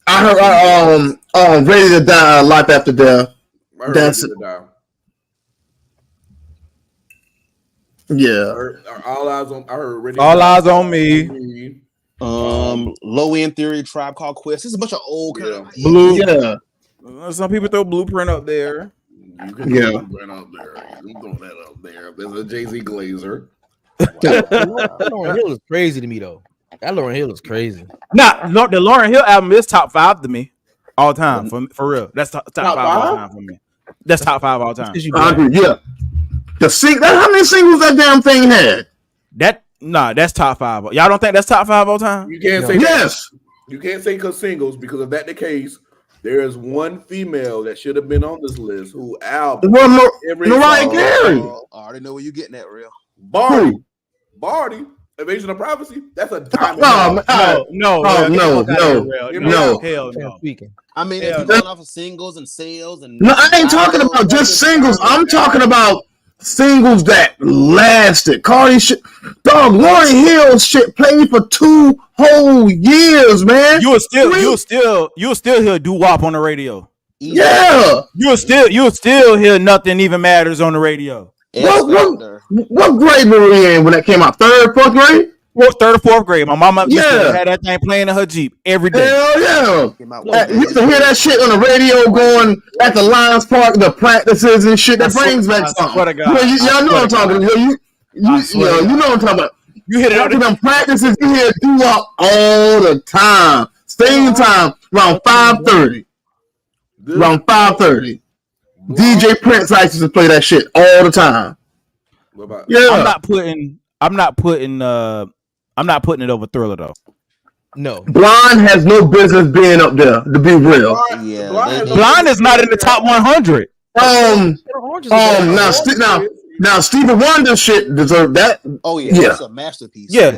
Speaker 5: I heard Ready to Die, Life After Death. That's it. Yeah.
Speaker 2: All Eyes on. I heard Ready.
Speaker 1: All Eyes on Me.
Speaker 3: Low End Theory, Tribe Called Quest. This is a bunch of old kind of
Speaker 1: Blue. Yeah. Some people throw Blueprint up there.
Speaker 2: You can throw Blueprint up there. You can throw that up there. There's a Jay-Z Glazer.
Speaker 6: Lauryn Hill is crazy to me though. That Lauryn Hill is crazy.
Speaker 1: Nah, the Lauryn Hill album is top 5 to me all time. For real, that's top 5 all time for me. That's top 5 all time.
Speaker 5: I agree. Yeah. How many singles that damn thing had?
Speaker 1: That's top 5. Y'all don't think that's top 5 all time?
Speaker 2: You can't say
Speaker 5: yes.
Speaker 2: You can't say because singles, because if that the case, there is one female that should have been on this list who album
Speaker 5: Mariah Carey.
Speaker 3: I already know where you're getting at, real.
Speaker 2: Barty, Invasion of Privacy. That's a diamond.
Speaker 1: No.
Speaker 6: Hell no.
Speaker 3: I mean, if you're going off of singles and sales and
Speaker 5: I ain't talking about just singles. I'm talking about singles that lasted. Cardi shit. Dog, Lauryn Hill shit played for 2 whole years, man.
Speaker 1: You'll still hear doo-wop on the radio.
Speaker 5: Yeah.
Speaker 1: You'll still hear Nothing Even Matters on the radio.
Speaker 5: What grade were we in when that came out? 3rd, 4th grade?
Speaker 1: Well, 3rd or 4th grade. My mama used to had that thing playing in her Jeep every day.
Speaker 5: Hell yeah. You used to hear that shit on the radio going at the Lions Park, the practices and shit. That brings back something. Y'all know what I'm talking about. You know what I'm talking about. You hear it them practices, you hear doo-wop all the time. Same time, around 5:30. Around 5:30. DJ Prince likes to play that shit all the time.
Speaker 1: I'm not putting it over Thriller though.
Speaker 6: No.
Speaker 5: Blonde has no business being up there, to be real.
Speaker 3: Yeah,
Speaker 1: Blonde is not in the top 100.
Speaker 5: Now Stevie Wonder shit deserved that.
Speaker 3: Oh yeah, that's a masterpiece.
Speaker 1: Yeah.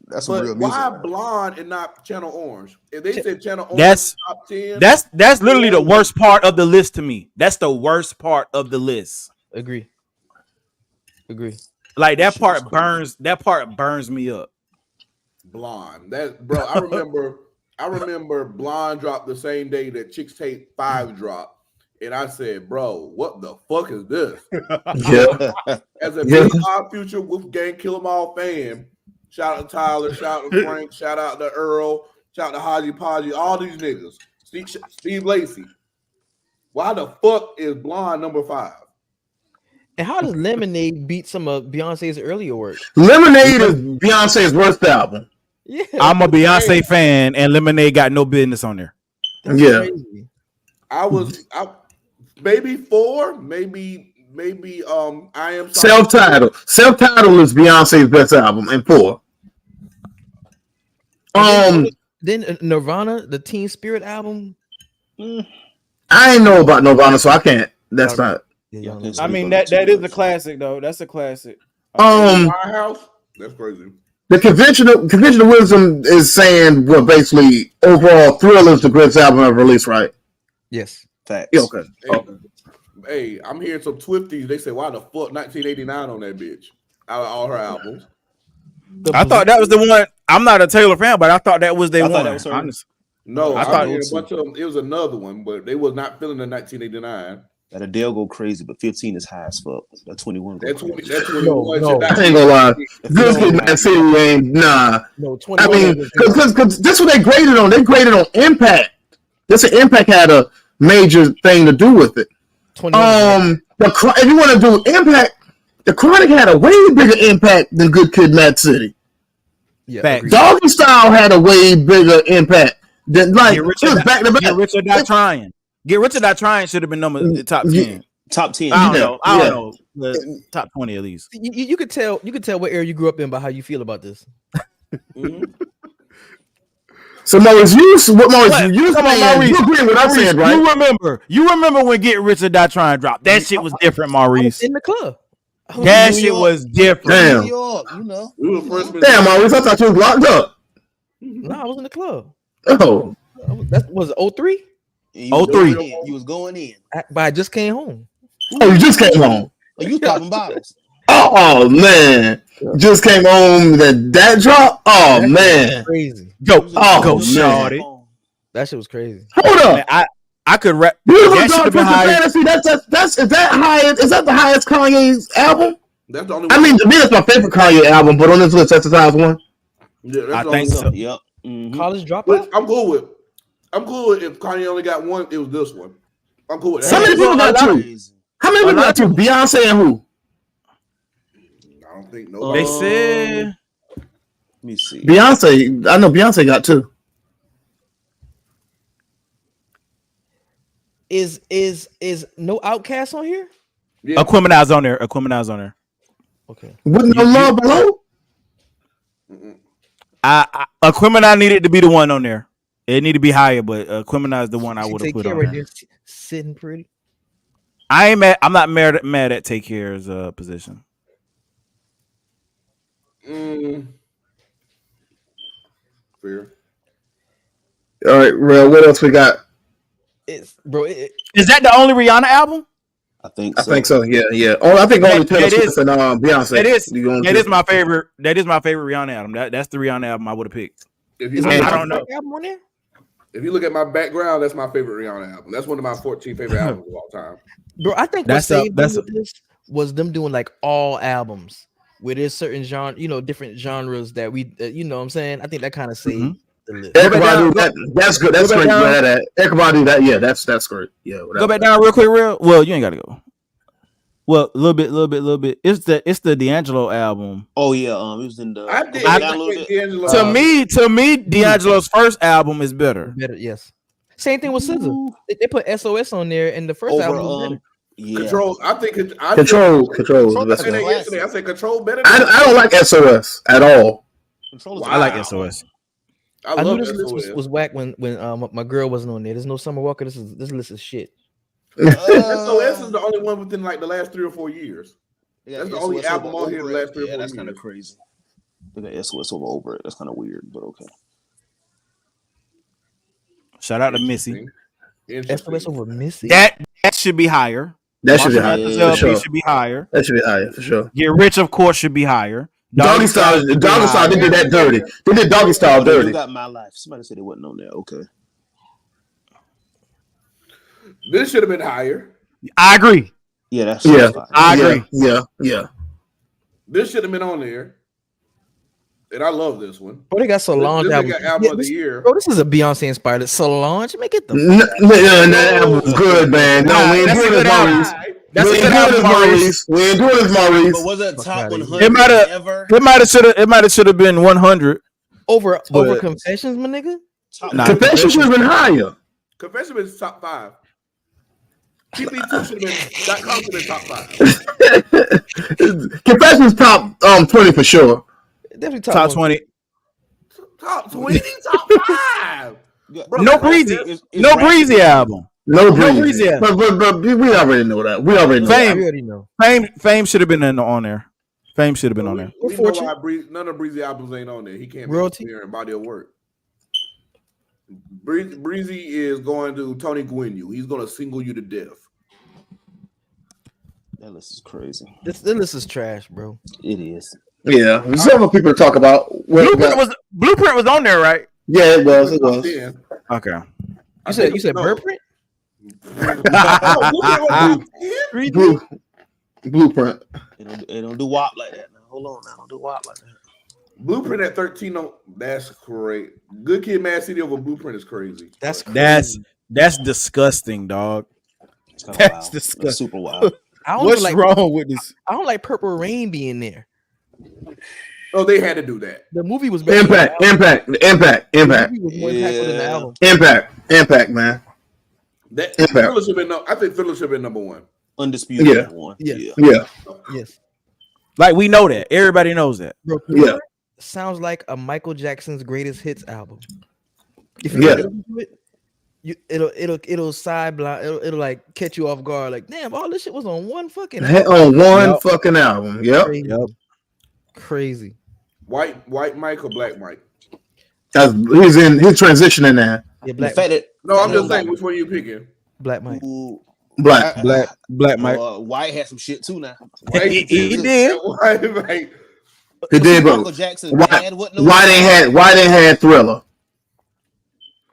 Speaker 3: That's some real music.
Speaker 2: Why Blonde and not Channel Orange? If they said Channel Orange, top 10,
Speaker 1: that's literally the worst part of the list to me. That's the worst part of the list.
Speaker 6: Agree.
Speaker 1: Like that part burns me up.
Speaker 2: Blonde. Bro, I remember Blonde dropped the same day that Chicks Tape 5 dropped. And I said, bro, what the fuck is this? As a big Odd Future Wolfgang Kill 'Em All fan, shout out to Tyler, shout out to Frank, shout out to Earl, shout out to Haji Podgy, all these niggas. Steve Lacy. Why the fuck is Blonde number 5?
Speaker 6: And how does Lemonade beat some of Beyonce's earlier work?
Speaker 5: Lemonade is Beyonce's worst album.
Speaker 6: Yeah,
Speaker 1: I'm a Beyonce fan, and Lemonade got no business on there.
Speaker 6: That's crazy.
Speaker 2: I maybe 4, maybe I Am
Speaker 5: Self-Titled. Self-Titled is Beyonce's best album, and 4.
Speaker 6: Then Nirvana, the Teen Spirit album.
Speaker 5: I ain't know about Nirvana, so I can't. That's not.
Speaker 1: I mean that is a classic though. That's a classic.
Speaker 2: Firehouse. That's crazy.
Speaker 5: The conventional wisdom is saying, well, basically, overall, Thrill is the greatest album ever released, right?
Speaker 6: Yes.
Speaker 3: Facts.
Speaker 5: Yeah, okay.
Speaker 2: Hey, I'm hearing some Twifties. They say, why the fuck 1989 on that bitch? Out of all her albums.
Speaker 1: I thought that was the one. I'm not a Taylor fan, but I thought that was the one.
Speaker 2: No, I thought a bunch of them. It was another one, but they was not feeling the 1989.
Speaker 3: That Adele go crazy, but 15 is high as fuck. That 21.
Speaker 2: That's 21.
Speaker 5: No, I ain't gonna lie. This Kid, Mad City ain't nah.
Speaker 6: No, 21.
Speaker 5: I mean, because this is what they graded on. They graded on impact. This impact had a major thing to do with it.
Speaker 6: 21.
Speaker 5: If you want to do impact, the Chronic had a way bigger impact than Good Kid, Mad City.
Speaker 6: Yeah,
Speaker 5: Doggy Style had a way bigger impact than
Speaker 1: Get Rich or Die Trying. Get Rich or Die Trying should have been the top 10.
Speaker 3: Top 10.
Speaker 1: I don't know. Top 20 at least.
Speaker 6: You could tell what era you grew up in by how you feel about this.
Speaker 5: So Maurice, you agree with what I'm saying, right?
Speaker 1: You remember when Get Rich or Die Trying dropped? That shit was different, Maurice.
Speaker 6: In the club.
Speaker 1: That shit was different.
Speaker 5: Damn.
Speaker 3: New York, you know.
Speaker 5: Damn, Maurice, I thought you was locked up.
Speaker 6: No, I was in the club.
Speaker 5: Oh.
Speaker 6: That was 03?
Speaker 1: 03.
Speaker 3: You was going in.
Speaker 6: But I just came home.
Speaker 5: Oh, you just came home.
Speaker 3: Oh, you popping bottles.
Speaker 5: Oh man. Just came home that drop. Oh
Speaker 6: that
Speaker 5: man.
Speaker 6: Crazy.
Speaker 1: Go shorty.
Speaker 6: That shit was crazy.
Speaker 5: Hold up.
Speaker 1: Man, I could rap.
Speaker 5: Beautiful Dark Twisted Fantasy. Is that the highest Kanye's album?
Speaker 2: That's the only one.
Speaker 5: I mean, to me, that's my favorite Kanye album, but on this list, that's the highest one.
Speaker 2: Yeah,
Speaker 1: I think so.
Speaker 3: Yep.
Speaker 6: College Dropout?
Speaker 2: I'm cool with if Kanye only got one, it was this one. I'm cool with that.
Speaker 5: How many people got two? How many people got two? Beyonce and who?
Speaker 2: I don't think nobody.
Speaker 1: They said.
Speaker 3: Let me see.
Speaker 5: Beyonce. I know Beyonce got two.
Speaker 6: Is no Outcast on here?
Speaker 2: Yeah.
Speaker 1: Aquemini's on there.
Speaker 6: Okay.
Speaker 5: With No Love Below?
Speaker 1: Aquemini needed to be the one on there. It needed to be higher, but Aquemini is the one I would have put on there.
Speaker 6: Sitting pretty.
Speaker 1: I'm not mad at Take Care's position.
Speaker 2: Fair.
Speaker 5: All right, Real. What else we got?
Speaker 1: Is that the only Rihanna album?
Speaker 3: I think
Speaker 5: so. Yeah. Oh, I think only Taylor Swift and Beyonce.
Speaker 1: That is my favorite. That is my favorite Rihanna album. That's the Rihanna album I would have picked.
Speaker 2: I
Speaker 6: don't know. Album on there?
Speaker 2: If you look at my background, that's my favorite Rihanna album. That's one of my 14 favorite albums of all time.
Speaker 6: Bro, I think what saved them with this was them doing like all albums where there's certain genre, different genres that we, you know what I'm saying? I think that kind of saved the list.
Speaker 5: That's good. That's great. Everybody do that. Yeah, that's great. Yeah.
Speaker 1: Go back down real quick, real. Well, you ain't got to go. Well, a little bit. It's the D'Angelo album.
Speaker 3: Oh yeah, it was in the.
Speaker 1: To me, D'Angelo's first album is better.
Speaker 6: Yes. Same thing with SZA. They put SOS on there, and the first album was better.
Speaker 2: Yeah. Control. I think
Speaker 5: Control.
Speaker 2: I said Control better.
Speaker 5: I don't like SOS at all.
Speaker 1: Wow. I like SOS.
Speaker 6: I knew this list was whack when my girl wasn't on there. There's no Summer Walker. This list is shit.
Speaker 2: SOS is the only one within like the last 3 or 4 years.
Speaker 3: Yeah,
Speaker 2: that's the only album on here the last 3 or 4 years.
Speaker 3: That's kind of crazy. They got SOS over it. That's kind of weird, but okay.
Speaker 1: Shout out to Missy.
Speaker 6: SOS over Missy.
Speaker 1: That should be higher.
Speaker 5: That should be higher.
Speaker 1: LP should be higher.
Speaker 5: That should be higher for sure.
Speaker 1: Get Rich, of course, should be higher.
Speaker 5: Doggy Style, they did that dirty. They did Doggy Style dirty.
Speaker 3: You got My Life. Somebody said it wasn't on there. Okay.
Speaker 2: This should have been higher.
Speaker 1: I agree.
Speaker 3: Yeah,
Speaker 1: I agree.
Speaker 5: Yeah.
Speaker 2: This should have been on there. And I love this one.
Speaker 6: Oh, they got Solange
Speaker 2: album of the year.
Speaker 6: Bro, this is a Beyonce inspired Solange. Make it the
Speaker 5: that album's good, man. No, we ain't doing this, Maurice.
Speaker 1: That's a good album, Maurice.
Speaker 5: We ain't doing this, Maurice.
Speaker 3: But was it top 100
Speaker 1: ever? It might have should have been 100
Speaker 6: over Confessions, my nigga.
Speaker 5: Confessions should have been higher.
Speaker 2: Confessions is top 5. TP2 should have been top 5.
Speaker 5: Confessions top 20 for sure.
Speaker 6: Definitely
Speaker 1: top 20.
Speaker 2: Top 20, top 5.
Speaker 1: Bro, no Breezy album.
Speaker 5: No Breezy album. But we already know that. We already know.
Speaker 1: Fame should have been on there. Fame should have been on there.
Speaker 2: We know why none of Breezy albums ain't on there. He can't be here in body of work. Breezy is going to Tony Gwynn you. He's going to single you to death.
Speaker 3: That list is crazy.
Speaker 6: This list is trash, bro.
Speaker 3: It is.
Speaker 5: Yeah, there's several people to talk about.
Speaker 1: Blueprint was on there, right?
Speaker 5: Yeah, it was.
Speaker 1: Okay.
Speaker 6: You said Blueprint?
Speaker 5: Blueprint.
Speaker 3: It don't do WAP like that. Now, hold on. Now, don't do WAP like that.
Speaker 2: Blueprint at 13. That's great. Good Kid, Mad City over Blueprint is crazy.
Speaker 1: That's disgusting, dog. That's disgusting.
Speaker 3: That's super wild.
Speaker 1: What's wrong with this?
Speaker 6: I don't like Purple Rain being there.
Speaker 2: Oh, they had to do that.
Speaker 6: The movie was better.
Speaker 5: Impact.
Speaker 6: The movie was more impactful than the album.
Speaker 5: Impact, man.
Speaker 2: I think Fiddler should have been number 1.
Speaker 3: Undisputed number 1.
Speaker 5: Yeah.
Speaker 6: Yes.
Speaker 1: Like we know that. Everybody knows that.
Speaker 6: Bro, sounds like a Michael Jackson's greatest hits album. If you listen to it, it'll sideblind. It'll like catch you off guard. Like, damn, all this shit was on one fucking
Speaker 5: fucking album. Yep.
Speaker 6: Crazy.
Speaker 2: White Mike or Black Mike?
Speaker 5: He's transitioning now.
Speaker 6: Yeah, Black.
Speaker 2: No, I'm just saying which one you picking.
Speaker 6: Black Mike.
Speaker 5: Black Mike.
Speaker 3: White had some shit too now.
Speaker 1: He did.
Speaker 5: He did, bro.
Speaker 3: Michael Jackson.
Speaker 5: Why they had Thriller?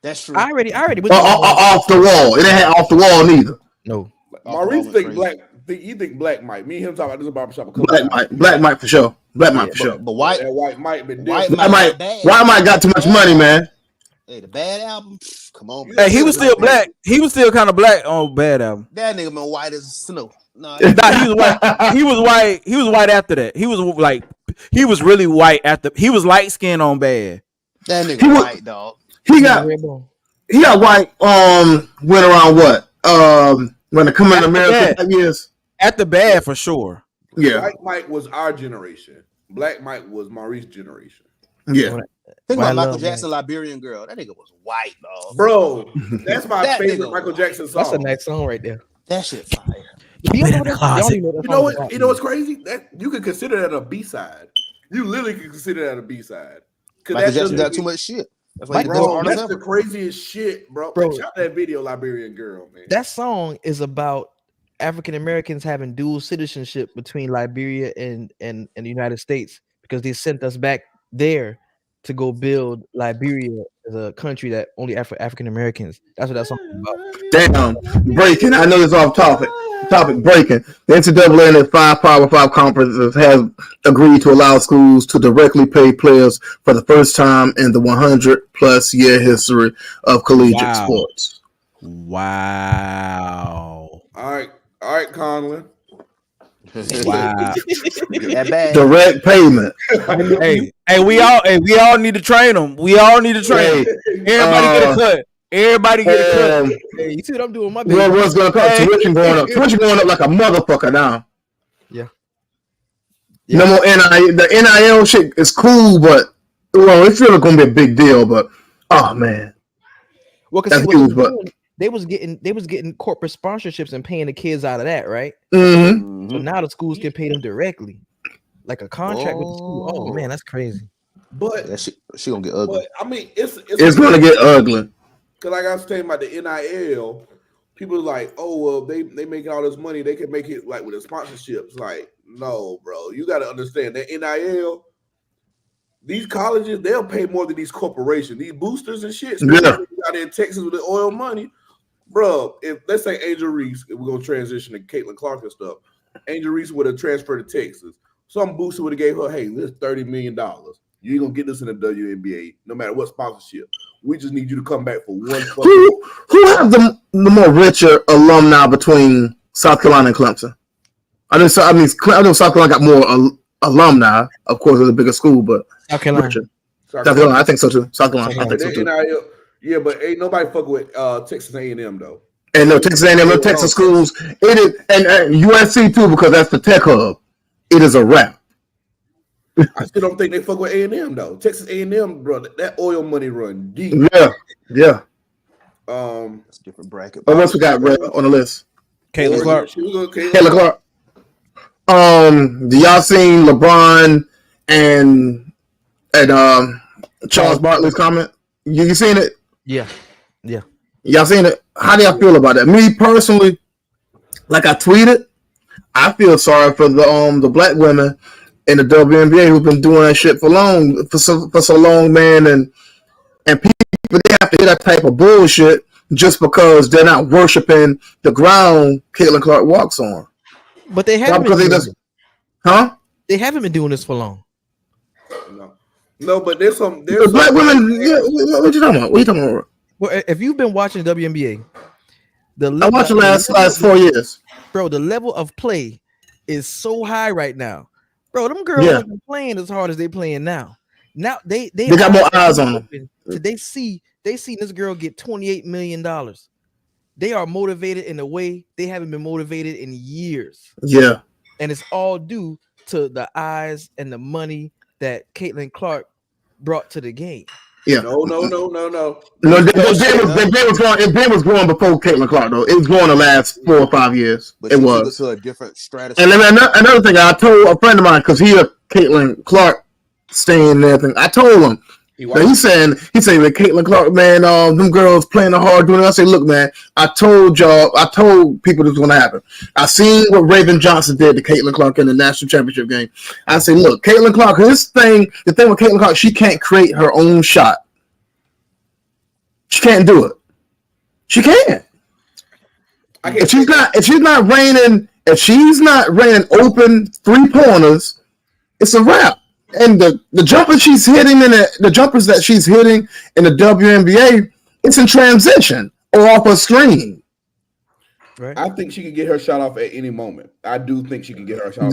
Speaker 3: That's true.
Speaker 6: I already.
Speaker 5: Off the wall. It ain't had Off the Wall neither.
Speaker 6: No.
Speaker 2: Maurice think Black. You think Black Mike? Me and him talking about this barbershop.
Speaker 5: Black Mike for sure. Black Mike for sure.
Speaker 3: But White
Speaker 2: Mike been
Speaker 5: White Mike got too much money, man.
Speaker 3: Hey, the Bad album. Come on.
Speaker 1: Hey, he was still black. He was still kind of black on Bad album.
Speaker 3: That nigga been white as snow. No,
Speaker 1: he was white. He was white. He was white after that. He was really white after. He was light skinned on Bad.
Speaker 3: That nigga white, dog.
Speaker 5: He got white. Went around what? When it come in America 5 years.
Speaker 1: After Bad for sure.
Speaker 5: Yeah.
Speaker 2: White Mike was our generation. Black Mike was Maurice's generation.
Speaker 5: Yeah.
Speaker 3: Think about Michael Jackson, Liberian Girl. That nigga was white, dog.
Speaker 2: Bro, that's my favorite Michael Jackson song.
Speaker 6: That's a nice song right there.
Speaker 3: That shit fire.
Speaker 2: You know what's crazy? That you could consider that a B-side. You literally could consider that a B-side.
Speaker 3: Michael Jackson got too much shit.
Speaker 2: That's the craziest shit, bro. Check out that video, Liberian Girl, man.
Speaker 6: That song is about African Americans having dual citizenship between Liberia and the United States because they sent us back there to go build Liberia as a country that only African Americans. That's what that song is about.
Speaker 5: Damn, breaking. I know this off topic. Breaking. The NCAA and its 5 Power 5 conferences has agreed to allow schools to directly pay players for the first time in the 100+ year history of collegiate sports.
Speaker 1: Wow.
Speaker 2: All right, Conlon.
Speaker 1: Wow.
Speaker 5: Direct payment.
Speaker 1: Hey, we all need to train them. Everybody get a cut. Everybody get a cut.
Speaker 6: Hey, you see what I'm doing? My baby.
Speaker 5: What's gonna cost? Tuition going up. Tuition going up like a motherfucker now.
Speaker 6: Yeah.
Speaker 5: No more NIL. The NIL shit is cool, but it's really gonna be a big deal. But oh man,
Speaker 6: that's
Speaker 5: huge. But
Speaker 6: they was getting corporate sponsorships and paying the kids out of that, right?
Speaker 5: Mm-hmm.
Speaker 6: So now the schools can pay them directly, like a contract with the school. Oh man, that's crazy.
Speaker 2: But
Speaker 3: yeah, she gonna get ugly.
Speaker 2: But I mean, it's
Speaker 5: gonna get ugly.
Speaker 2: Because like I was saying about the NIL, people are like, oh well, they make all this money, they can make it like with the sponsorships. Like, no, bro, you got to understand that NIL. These colleges, they'll pay more than these corporations, these boosters and shit.
Speaker 5: Yeah.
Speaker 2: Out in Texas with the oil money, bro. If let's say Angel Reese, if we're gonna transition to Caitlin Clark and stuff, Angel Reese would have transferred to Texas. Some booster would have gave her, hey, this $30 million. You ain't gonna get this in the WNBA, no matter what sponsorship. We just need you to come back for one.
Speaker 5: Who has the more richer alumni between South Carolina and Clemson? I know South Carolina got more alumni. Of course, it's a bigger school, but
Speaker 6: South Carolina.
Speaker 5: South Carolina, I think so too. South Carolina, I think so too.
Speaker 2: Yeah, but ain't nobody fucking with Texas A&M though.
Speaker 5: And no, Texas A&M, no Texas schools. It is, and USC too, because that's the tech hub. It is a wrap.
Speaker 2: I still don't think they fuck with A&M though. Texas A&M, bro, that oil money run deep.
Speaker 5: Yeah.
Speaker 3: That's a different bracket.
Speaker 5: What else we got on the list?
Speaker 6: Caitlin Clark.
Speaker 5: Caitlin Clark. Do y'all seen LeBron and Charles Barkley's comment? You seen it?
Speaker 6: Yeah.
Speaker 5: Y'all seen it? How do y'all feel about that? Me personally, like I tweeted, I feel sorry for the black women in the WNBA who've been doing that shit for so long, man, and people, they have to hear that type of bullshit just because they're not worshiping the ground Caitlin Clark walks on.
Speaker 6: But they haven't been They haven't been doing this for long.
Speaker 2: No, but there's
Speaker 5: black women. Yeah, what you talking about? What you talking about?
Speaker 6: Well, if you've been watching WNBA,
Speaker 5: I watched the last 4 years,
Speaker 6: bro. The level of play is so high right now, bro. Them girls aren't playing as hard as they playing now. Now they
Speaker 5: got more eyes on them.
Speaker 6: They see this girl get $28 million. They are motivated in a way they haven't been motivated in years.
Speaker 5: Yeah,
Speaker 6: and it's all due to the eyes and the money that Caitlin Clark brought to the game.
Speaker 2: Yeah. No.
Speaker 5: Ben was growing before Caitlin Clark, though. It was growing the last 4 or 5 years.
Speaker 3: But
Speaker 5: it was
Speaker 3: to a different stratosphere.
Speaker 5: And then another thing, I told a friend of mine because he a Caitlin Clark staying and everything. I told him. He's saying that Caitlin Clark, man, them girls playing the hard doing it. I say, look, man, I told people this was gonna happen. I seen what Raven Johnson did to Caitlin Clark in the national championship game. I say, look, Caitlin Clark, the thing with Caitlin Clark, she can't create her own shot. She can't do it. She can't. If she's not raining open 3-pointers, it's a wrap. And the jumpers she's hitting the jumpers that she's hitting in the WNBA, it's in transition or off a screen.
Speaker 2: Right. I think she could get her shot off at any moment. I do think she could get her shot off.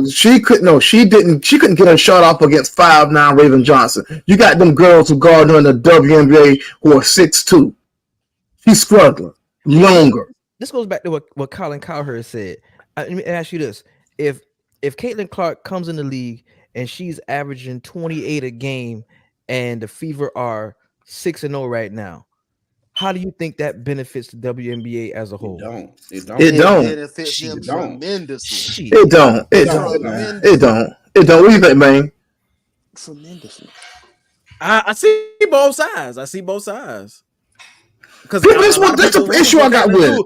Speaker 5: She couldn't get her shot off against 5'9" Raven Johnson. You got them girls who guard her in the WNBA who are 6'2". She's struggling longer.
Speaker 6: This goes back to what Colin Cowherd said. Let me ask you this: If Caitlin Clark comes in the league and she's averaging 28 a game, and the Fever are 6-0 right now, how do you think that benefits the WNBA as a whole?
Speaker 2: It don't.
Speaker 3: Benefits them tremendously.
Speaker 5: It don't. What do you think, man?
Speaker 3: Tremendously.
Speaker 1: I see both sides. Because
Speaker 5: that's the issue I got with it.
Speaker 1: A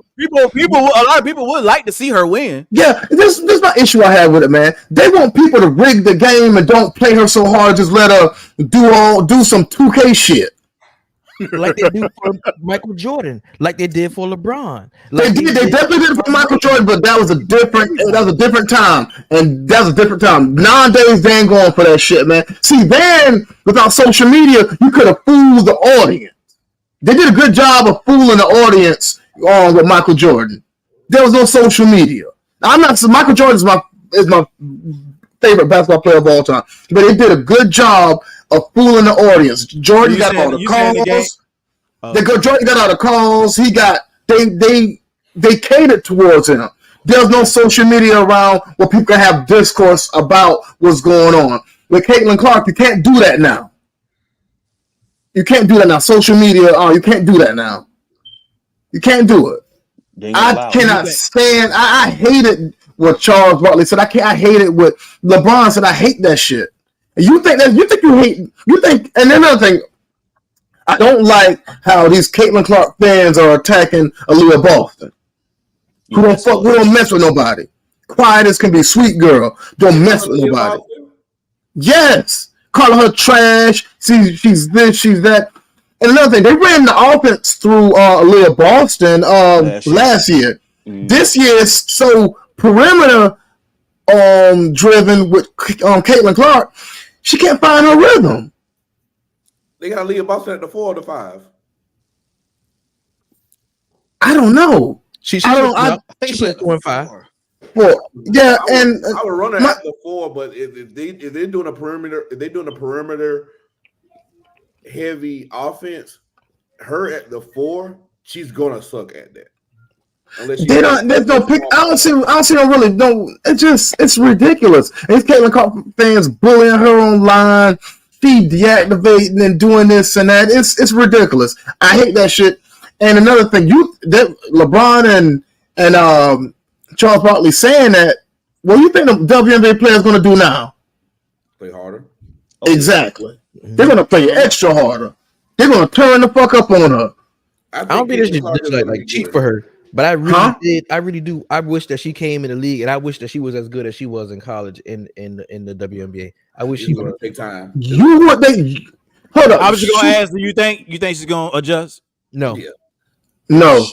Speaker 1: lot of people would like to see her win.
Speaker 5: Yeah, this is my issue I have with it, man. They want people to rig the game and don't play her so hard. Just let her do some 2K shit,
Speaker 6: like they do for Michael Jordan, like they did for LeBron.
Speaker 5: They definitely did it for Michael Jordan, but that was a different time, and that's a different time. Nowadays, they ain't going for that shit, man. See, then without social media, you could have fooled the audience. They did a good job of fooling the audience with Michael Jordan. There was no social media. Michael Jordan is my favorite basketball player of all time, but they did a good job of fooling the audience. Jordan got all the calls. Jordan got all the calls. They catered towards him. There's no social media around where people can have discourse about what's going on. With Caitlin Clark, you can't do that now. You can't do that now. Social media, you can't do that now. You can't do it. I cannot stand. I hate it what Charles Barkley said. I hate it what LeBron said. I hate that shit. And you think and another thing, I don't like how these Caitlin Clark fans are attacking Aaliyah Boston. Who don't mess with nobody. Quiet as can be, sweet girl. Don't mess with nobody. Yes. Calling her trash. She's this, she's that. And another thing, they ran the offense through Aaliyah Boston last year. Mm. This year is so perimeter driven with Caitlin Clark. She can't find her rhythm.
Speaker 2: They got Aaliyah Boston at the 4 or the 5.
Speaker 5: I don't know.
Speaker 6: I think she's 4 and 5.
Speaker 5: Well, yeah,
Speaker 2: I would run her at the 4, but if they're doing a perimeter, heavy offense, her at the 4, she's gonna suck at that.
Speaker 5: There's no pick. I don't see them really. No, it's ridiculous. These Caitlin Clark fans bullying her online, she deactivating and doing this and that. It's ridiculous. I hate that shit. And another thing, LeBron and Charles Barkley saying that. What do you think the WNBA player is going to do now?
Speaker 2: Play harder.
Speaker 5: Exactly. They're going to play extra harder. They're going to turn the fuck up on her.
Speaker 6: I don't think it's like cheap for her, but I really do. I wish that she came in the league, and I wish that she was as good as she was in college in the WNBA. I wish she would
Speaker 2: take time.
Speaker 5: Hold up.
Speaker 1: I was just going to ask, do you think she's going to adjust?
Speaker 6: No.
Speaker 2: Yeah.
Speaker 5: No.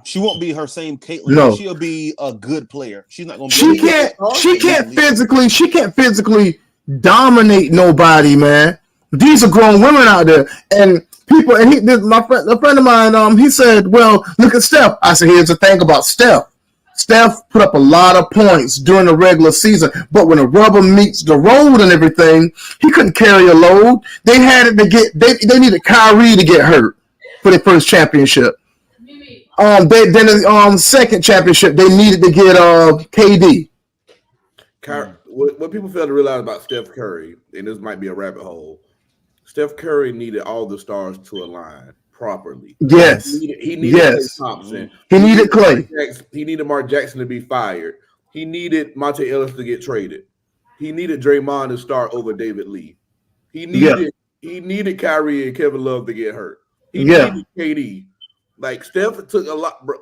Speaker 3: She won't be her same Caitlin.
Speaker 5: No.
Speaker 3: She'll be a good player. She's not going to be.
Speaker 5: She can't physically dominate nobody, man. These are grown women out there, and people. And a friend of mine, he said, "Well, look at Steph." I said, "Here's the thing about Steph. Steph put up a lot of points during the regular season, but when the rubber meets the road and everything, he couldn't carry a load. They had it to get. They needed Kyrie to get hurt for their first championship. Then the second championship, they needed to get KD.
Speaker 2: What people fail to realize about Steph Curry, and this might be a rabbit hole, Steph Curry needed all the stars to align properly.
Speaker 5: Yes.
Speaker 2: He needed Klay Thompson.
Speaker 5: He needed Klay.
Speaker 2: He needed Mark Jackson to be fired. He needed Monte Ellis to get traded. He needed Draymond to start over David Lee. He needed Kyrie and Kevin Love to get hurt. He needed KD. Like Steph took a lot, bro.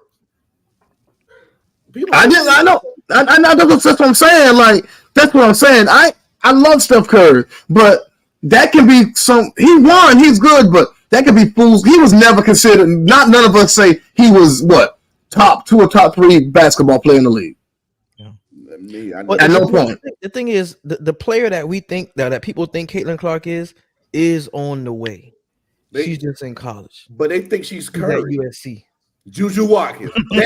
Speaker 5: I know. That's what I'm saying. Like that's what I'm saying. I love Steph Curry, but that can be he won. He's good, but that can be fools. He was never considered. None of us say he was top 2 or top 3 basketball player in the league.
Speaker 2: Yeah.
Speaker 5: At no point.
Speaker 6: The thing is, the player that we think that people think Caitlin Clark is on the way. She's just in college,
Speaker 2: but they think she's Curry.
Speaker 6: At USC.
Speaker 2: Juju Watkins.
Speaker 6: No,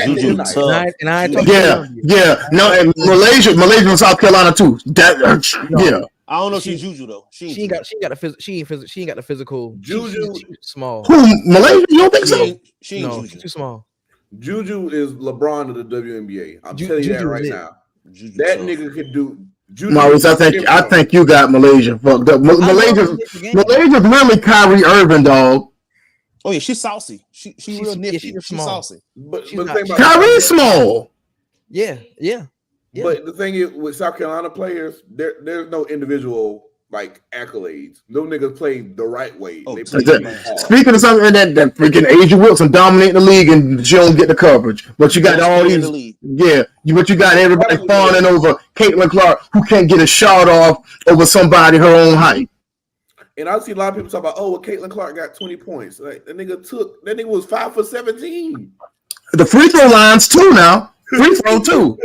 Speaker 5: and Malaysia and South Carolina too.
Speaker 3: I don't know if she's Juju though. She ain't got
Speaker 6: the physical.
Speaker 2: Juju
Speaker 6: she's small.
Speaker 5: Who, Malaysia? You don't think so?
Speaker 3: She ain't
Speaker 6: She's too small.
Speaker 2: Juju is LeBron of the WNBA. I'm telling you that right now. That nigga could do.
Speaker 5: Maurice, I think you got Malaysia fucked up. Malaysia's really Kyrie Irving, dog.
Speaker 3: Oh yeah, she's saucy. She's real nifty. She's saucy.
Speaker 2: But
Speaker 5: Kyrie's small.
Speaker 6: Yeah.
Speaker 2: But the thing is, with South Carolina players, there's no individual accolades. No niggas play the right way.
Speaker 5: Speaking of something that freaking Asia Wilson dominating the league and she don't get the coverage, but you got all these, but you got everybody fawning over Caitlin Clark who can't get a shot off over somebody her own height.
Speaker 2: And I see a lot of people talk about, Caitlin Clark got 20 points. Like that nigga was 5 for 17.
Speaker 5: The free throw lines too now. Free throw too.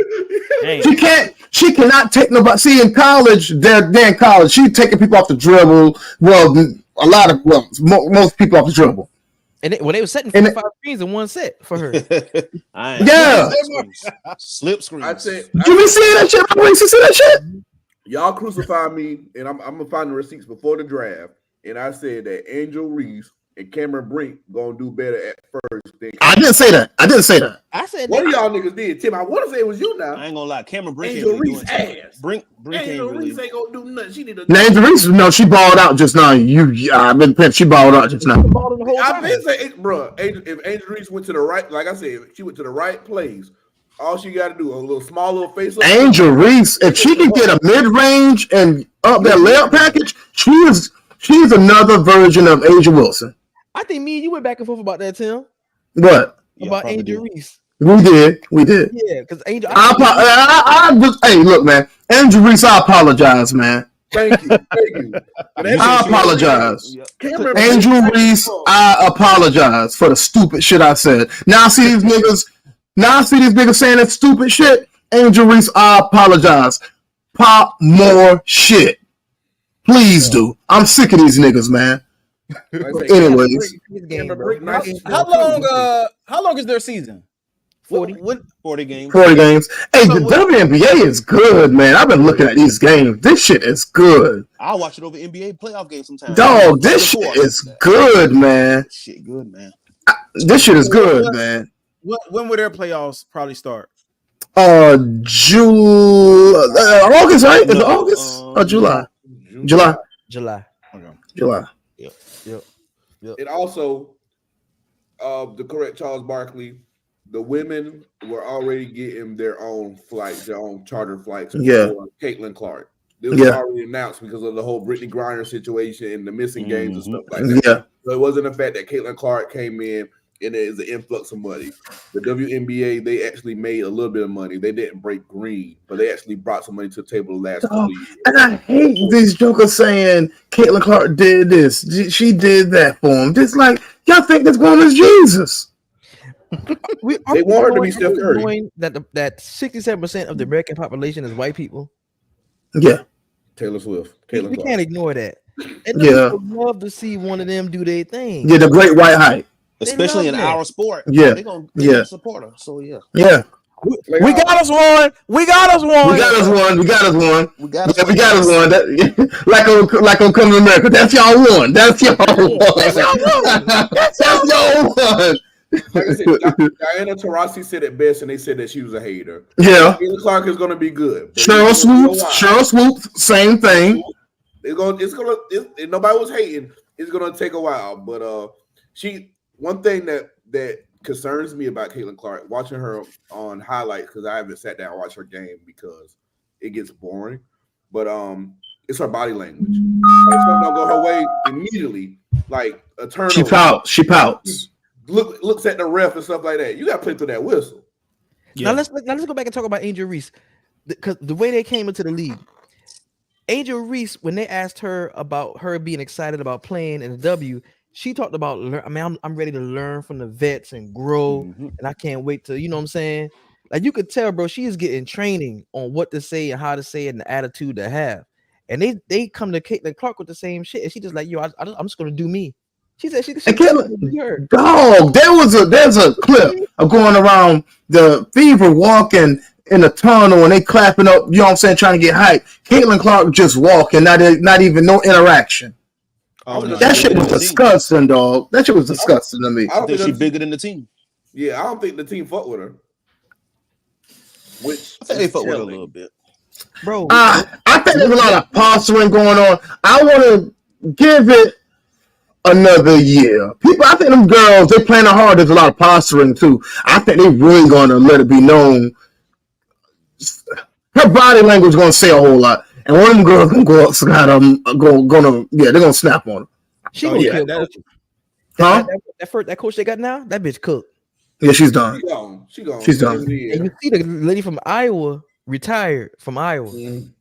Speaker 5: She cannot take nobody. See, in college, they're in college. She's taking people off the dribble. Well, most people off the dribble.
Speaker 6: And they were setting 55 screens in one set for her.
Speaker 3: Slip screens.
Speaker 5: You been seeing that shit? You see that shit?
Speaker 2: Y'all crucify me, and I'm gonna find the receipts before the draft. And I said that Angel Reese and Cameron Brink gonna do better at first.
Speaker 5: I didn't say that.
Speaker 6: I said
Speaker 2: One of y'all niggas did, Tim. I want to say it was you now.
Speaker 3: I ain't gonna lie. Cameron Brink
Speaker 2: Angel
Speaker 3: ain't really
Speaker 2: Reese
Speaker 3: doing
Speaker 2: ass.
Speaker 3: Brink
Speaker 2: Angel
Speaker 3: ain't
Speaker 2: Reese
Speaker 3: really.
Speaker 2: ain't gonna do nothing. She need a.
Speaker 5: Angel Reese, no, she balled out just now. I've been paying. She balled out just now.
Speaker 2: I've been saying, bro. If Angel Reese went to the right, like I said, if she went to the right place. All she got to do a little small little face.
Speaker 5: Angel Reese, if she can get a mid range and up that layup package, she's another version of Angel Wilson.
Speaker 6: I think me and you went back and forth about that, Tim.
Speaker 5: What?
Speaker 6: About Angel Reese.
Speaker 5: We did.
Speaker 6: Yeah, because Angel.
Speaker 5: Hey, look, man. Angel Reese, I apologize, man.
Speaker 2: Thank you.
Speaker 5: I apologize. Angel Reese, I apologize for the stupid shit I said. Now I see these niggas saying that stupid shit. Angel Reese, I apologize. Pop more shit. Please do. I'm sick of these niggas, man. Anyways.
Speaker 1: How long is their season?
Speaker 6: 40
Speaker 3: games.
Speaker 5: 40 games. Hey, the WNBA is good, man. I've been looking at these games. This shit is good.
Speaker 3: I'll watch it over NBA playoff games sometimes.
Speaker 5: Dog, this shit is good, man.
Speaker 3: Shit good, man.
Speaker 5: This shit is good, man.
Speaker 1: When will their playoffs probably start?
Speaker 5: August, right? Is it August or July? July.
Speaker 6: Yep.
Speaker 2: And also, to correct Charles Barkley, the women were already getting their own flights, their own charter flights. For Caitlin Clark. This was already announced because of the whole Brittany Griner situation and the missing games and stuff like that.
Speaker 5: Yeah.
Speaker 2: So it wasn't the fact that Caitlin Clark came in and there's an influx of money. The WNBA, they actually made a little bit of money. They didn't break green, but they actually brought some money to the table the last couple of years. And
Speaker 5: I hate these jokers saying Caitlin Clark did this. She did that for him. Just like, y'all think this woman is Jesus.
Speaker 2: They want her to be Steph Curry.
Speaker 6: That 67% of the American population is white people.
Speaker 5: Yeah.
Speaker 2: Taylor Swift.
Speaker 6: We can't ignore that. And would love to see one of them do their thing.
Speaker 5: Yeah, the great white height.
Speaker 3: Especially in our sport.
Speaker 5: Yeah.
Speaker 3: They're gonna support her. So yeah.
Speaker 5: Yeah.
Speaker 1: We got us one. We got us one. Like
Speaker 5: on Coming to America. That's y'all one. That's y'all one.
Speaker 2: Like I said, Diana Taurasi said it best, and they said that she was a hater.
Speaker 5: Yeah.
Speaker 2: Caitlin Clark is going to be good.
Speaker 5: Cheryl Swoop, same thing.
Speaker 2: If nobody was hating, it's going to take a while. But one thing that concerns me about Caitlin Clark, watching her on highlights, because I haven't sat down and watched her game because it gets boring. But it's her body language. Like, if something don't go her way immediately, like a turnover.
Speaker 5: She pouts.
Speaker 2: Looks at the ref and stuff like that. You got to play through that whistle.
Speaker 6: Yeah. Now let's go back and talk about Angel Reese, because the way they came into the league, Angel Reese, when they asked her about her being excited about playing in the W, she talked about, I'm ready to learn from the vets and grow, and I can't wait to, you know what I'm saying? Like, you could tell, bro, she is getting training on what to say and how to say it and the attitude to have. And they come to Caitlin Clark with the same shit, and she just like, yo, I'm just gonna do me. She said she
Speaker 5: her. Dog, there's a clip of going around the Fever walking in the tunnel and they clapping up, you know what I'm saying, trying to get hype. Caitlin Clark just walking, not even no interaction. That shit was disgusting, dog. That shit was disgusting to me.
Speaker 3: I think she's bigger than the team.
Speaker 2: Yeah, I don't think the team fuck with her. Which
Speaker 3: I think they fuck with her a little bit.
Speaker 6: Bro.
Speaker 5: I think there's a lot of posturing going on. I want to give it another year. I think them girls, they playing hard. There's a lot of posturing too. I think they really gonna let it be known. Her body language is gonna say a whole lot, and one of them girls gonna go up, they're gonna snap on her.
Speaker 6: She gonna kill coach.
Speaker 5: Huh?
Speaker 6: That coach they got now, that bitch cooked.
Speaker 5: Yeah, she's done. She's done.
Speaker 6: And you see the lady from Iowa retired from Iowa.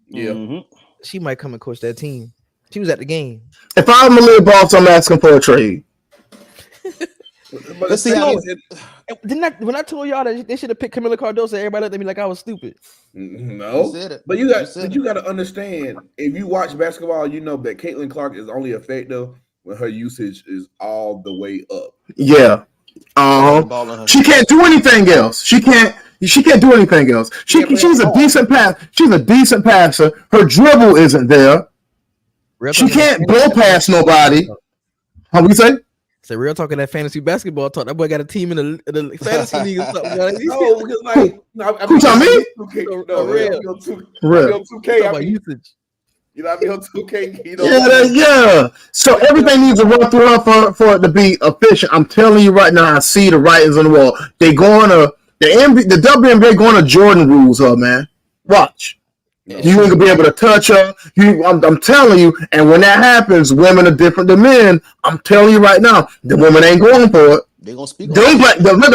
Speaker 2: Yeah,
Speaker 6: she might come and coach that team. She was at the game.
Speaker 5: If I'm a little boss, I'm asking for a trade.
Speaker 6: Let's see. When I told y'all that they should have picked Camila Cardoso, everybody looked at me like I was stupid.
Speaker 2: No, but you got to understand. If you watch basketball, you know that Caitlin Clark is only effective when her usage is all the way up.
Speaker 5: Yeah. She can't do anything else. She can't do anything else. She's a decent pass. She's a decent passer. Her dribble isn't there. She can't blow past nobody. How we say?
Speaker 6: So real talking that fantasy basketball talk. That boy got a team in the fantasy league or something.
Speaker 2: No, because like
Speaker 5: Who tell me?
Speaker 2: Real. 2K.
Speaker 6: About usage.
Speaker 2: You know, I mean, on 2K.
Speaker 5: Yeah. So everything needs to run through her for it to be efficient. I'm telling you right now, I see the writings on the wall. They going to the WNBA going to Jordan rules her, man. Watch. You ain't gonna be able to touch her. I'm telling you. And when that happens, women are different than men. I'm telling you right now, the women ain't going for it.
Speaker 3: They gonna speak.
Speaker 5: Them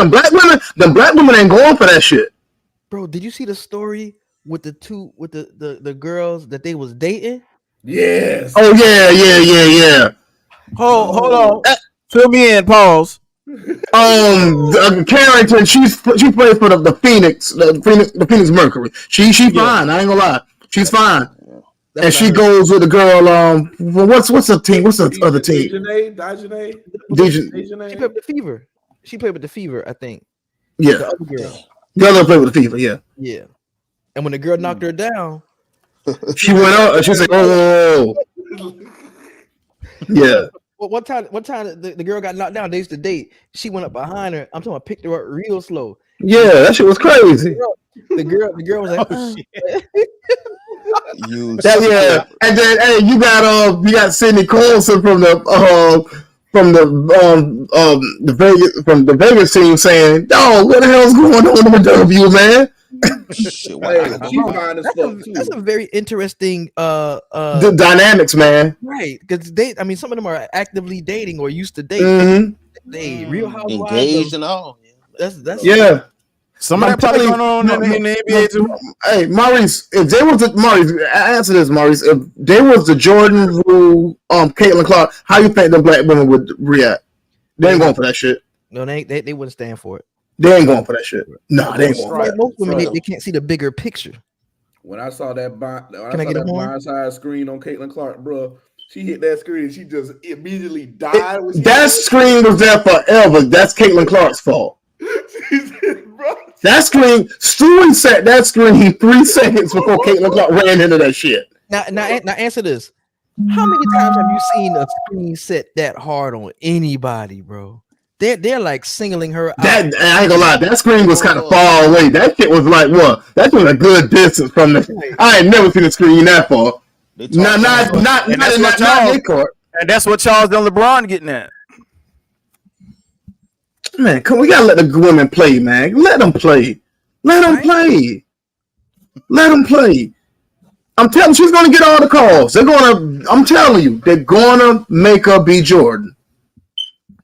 Speaker 5: black women ain't going for that shit.
Speaker 6: Bro, did you see the story with the girls that they was dating?
Speaker 2: Yes.
Speaker 5: Oh yeah.
Speaker 7: Hold on. Fill me in. Pause.
Speaker 5: Carrington, she plays for the Phoenix Mercury. She fine. I ain't gonna lie, she's fine. And she goes with the girl. What's the team? What's the other team?
Speaker 6: Dejanay. She played with the Fever. She played with the Fever, I think.
Speaker 5: Yeah.
Speaker 6: The other girl.
Speaker 5: The other played with the Fever. Yeah.
Speaker 6: Yeah. And when the girl knocked her down,
Speaker 5: she went up and she said, "Oh." Yeah.
Speaker 6: Well, one time the girl got knocked down. They used to date. She went up behind her. I'm talking about picked her up real slow.
Speaker 5: Yeah, that shit was crazy.
Speaker 6: The girl was like, "Oh,
Speaker 5: yeah." And then hey, you got Sydney Colson from the Vegas team saying, "Oh, what the hell's going on with W, man?"
Speaker 6: That's a very interesting
Speaker 5: the dynamics, man.
Speaker 6: Right, because some of them are actively dating or used to date.
Speaker 5: Mm-hmm.
Speaker 6: They real housewives
Speaker 3: engaged and all.
Speaker 6: That's
Speaker 5: yeah.
Speaker 7: Some of that probably going on in the NBA too.
Speaker 5: Hey, Maurice, if they was answer this, Maurice. If they was the Jordan rule, Caitlin Clark, how you think the black women would react? They ain't going for that shit.
Speaker 6: No, they wouldn't stand for it.
Speaker 5: They ain't going for that shit. No, they ain't going for that.
Speaker 6: Most women, they can't see the bigger picture.
Speaker 2: When I saw that blindside screen on Caitlin Clark, bro, she hit that screen and she just immediately died.
Speaker 5: That screen was there forever. That's Caitlin Clark's fault. That screen, Stewie set that screen 3 seconds before Caitlin Clark ran into that shit.
Speaker 6: Now answer this. How many times have you seen a screen set that hard on anybody, bro? They're like singling her out.
Speaker 5: I ain't gonna lie, that screen was kind of far away. That shit was like what? That was a good distance from the. I ain't never seen a screen that far. Not in that court.
Speaker 7: And that's what Charles and LeBron getting at.
Speaker 5: Man, we gotta let the women play, man. Let them play. Let them play. Let them play. I'm telling you, she's gonna get all the calls. I'm telling you, they're gonna make her be Jordan.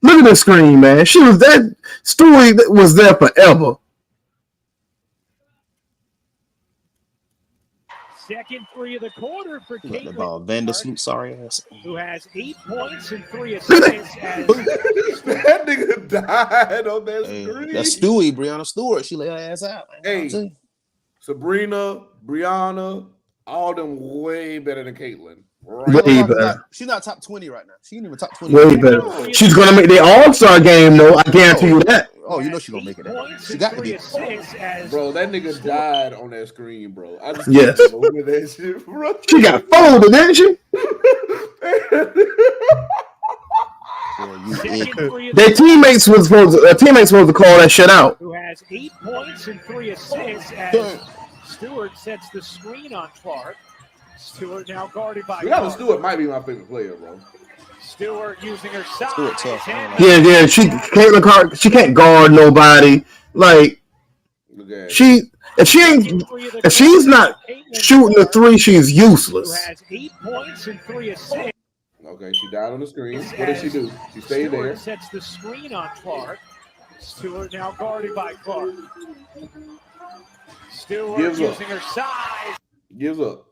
Speaker 5: Look at the screen, man. She was that Stewie was there forever.
Speaker 8: Second three of the quarter for Caitlin.
Speaker 3: Vandersloot, sorry ass.
Speaker 8: Who has 8 points and 3 assists.
Speaker 2: That nigga died on that screen.
Speaker 3: That's Stewie, Brianna Stewart. She lay her ass out. Man.
Speaker 2: Hey, Sabrina, Brianna, all them way better than Caitlin.
Speaker 5: Right. Way better.
Speaker 3: She's not top 20 right now. She ain't even top 20.
Speaker 5: Way better. She's gonna make the All-Star game, though. I guarantee you that.
Speaker 3: Oh, you know she's gonna make it. She got to be.
Speaker 2: Bro, that nigga died on that screen, bro. I just
Speaker 5: yes.
Speaker 2: That shit, bro.
Speaker 5: She got folded, didn't she? Their teammates was supposed to call that shit out.
Speaker 8: Who has 8 points and 3 assists as Stewart sets the screen on Clark. Stewart now guarded by
Speaker 2: Stewart might be my favorite player, bro.
Speaker 8: Stewart using her size.
Speaker 5: Yeah. Caitlin Clark, she can't guard nobody. Like if she's not shooting the three, she's useless.
Speaker 8: Who has 8 points and 3 assists.
Speaker 2: Okay, she died on the screen. What did she do? She stayed there.
Speaker 8: Sets the screen on Clark. Stewart now guarded by Clark. Stewart using her size.
Speaker 2: Gives up.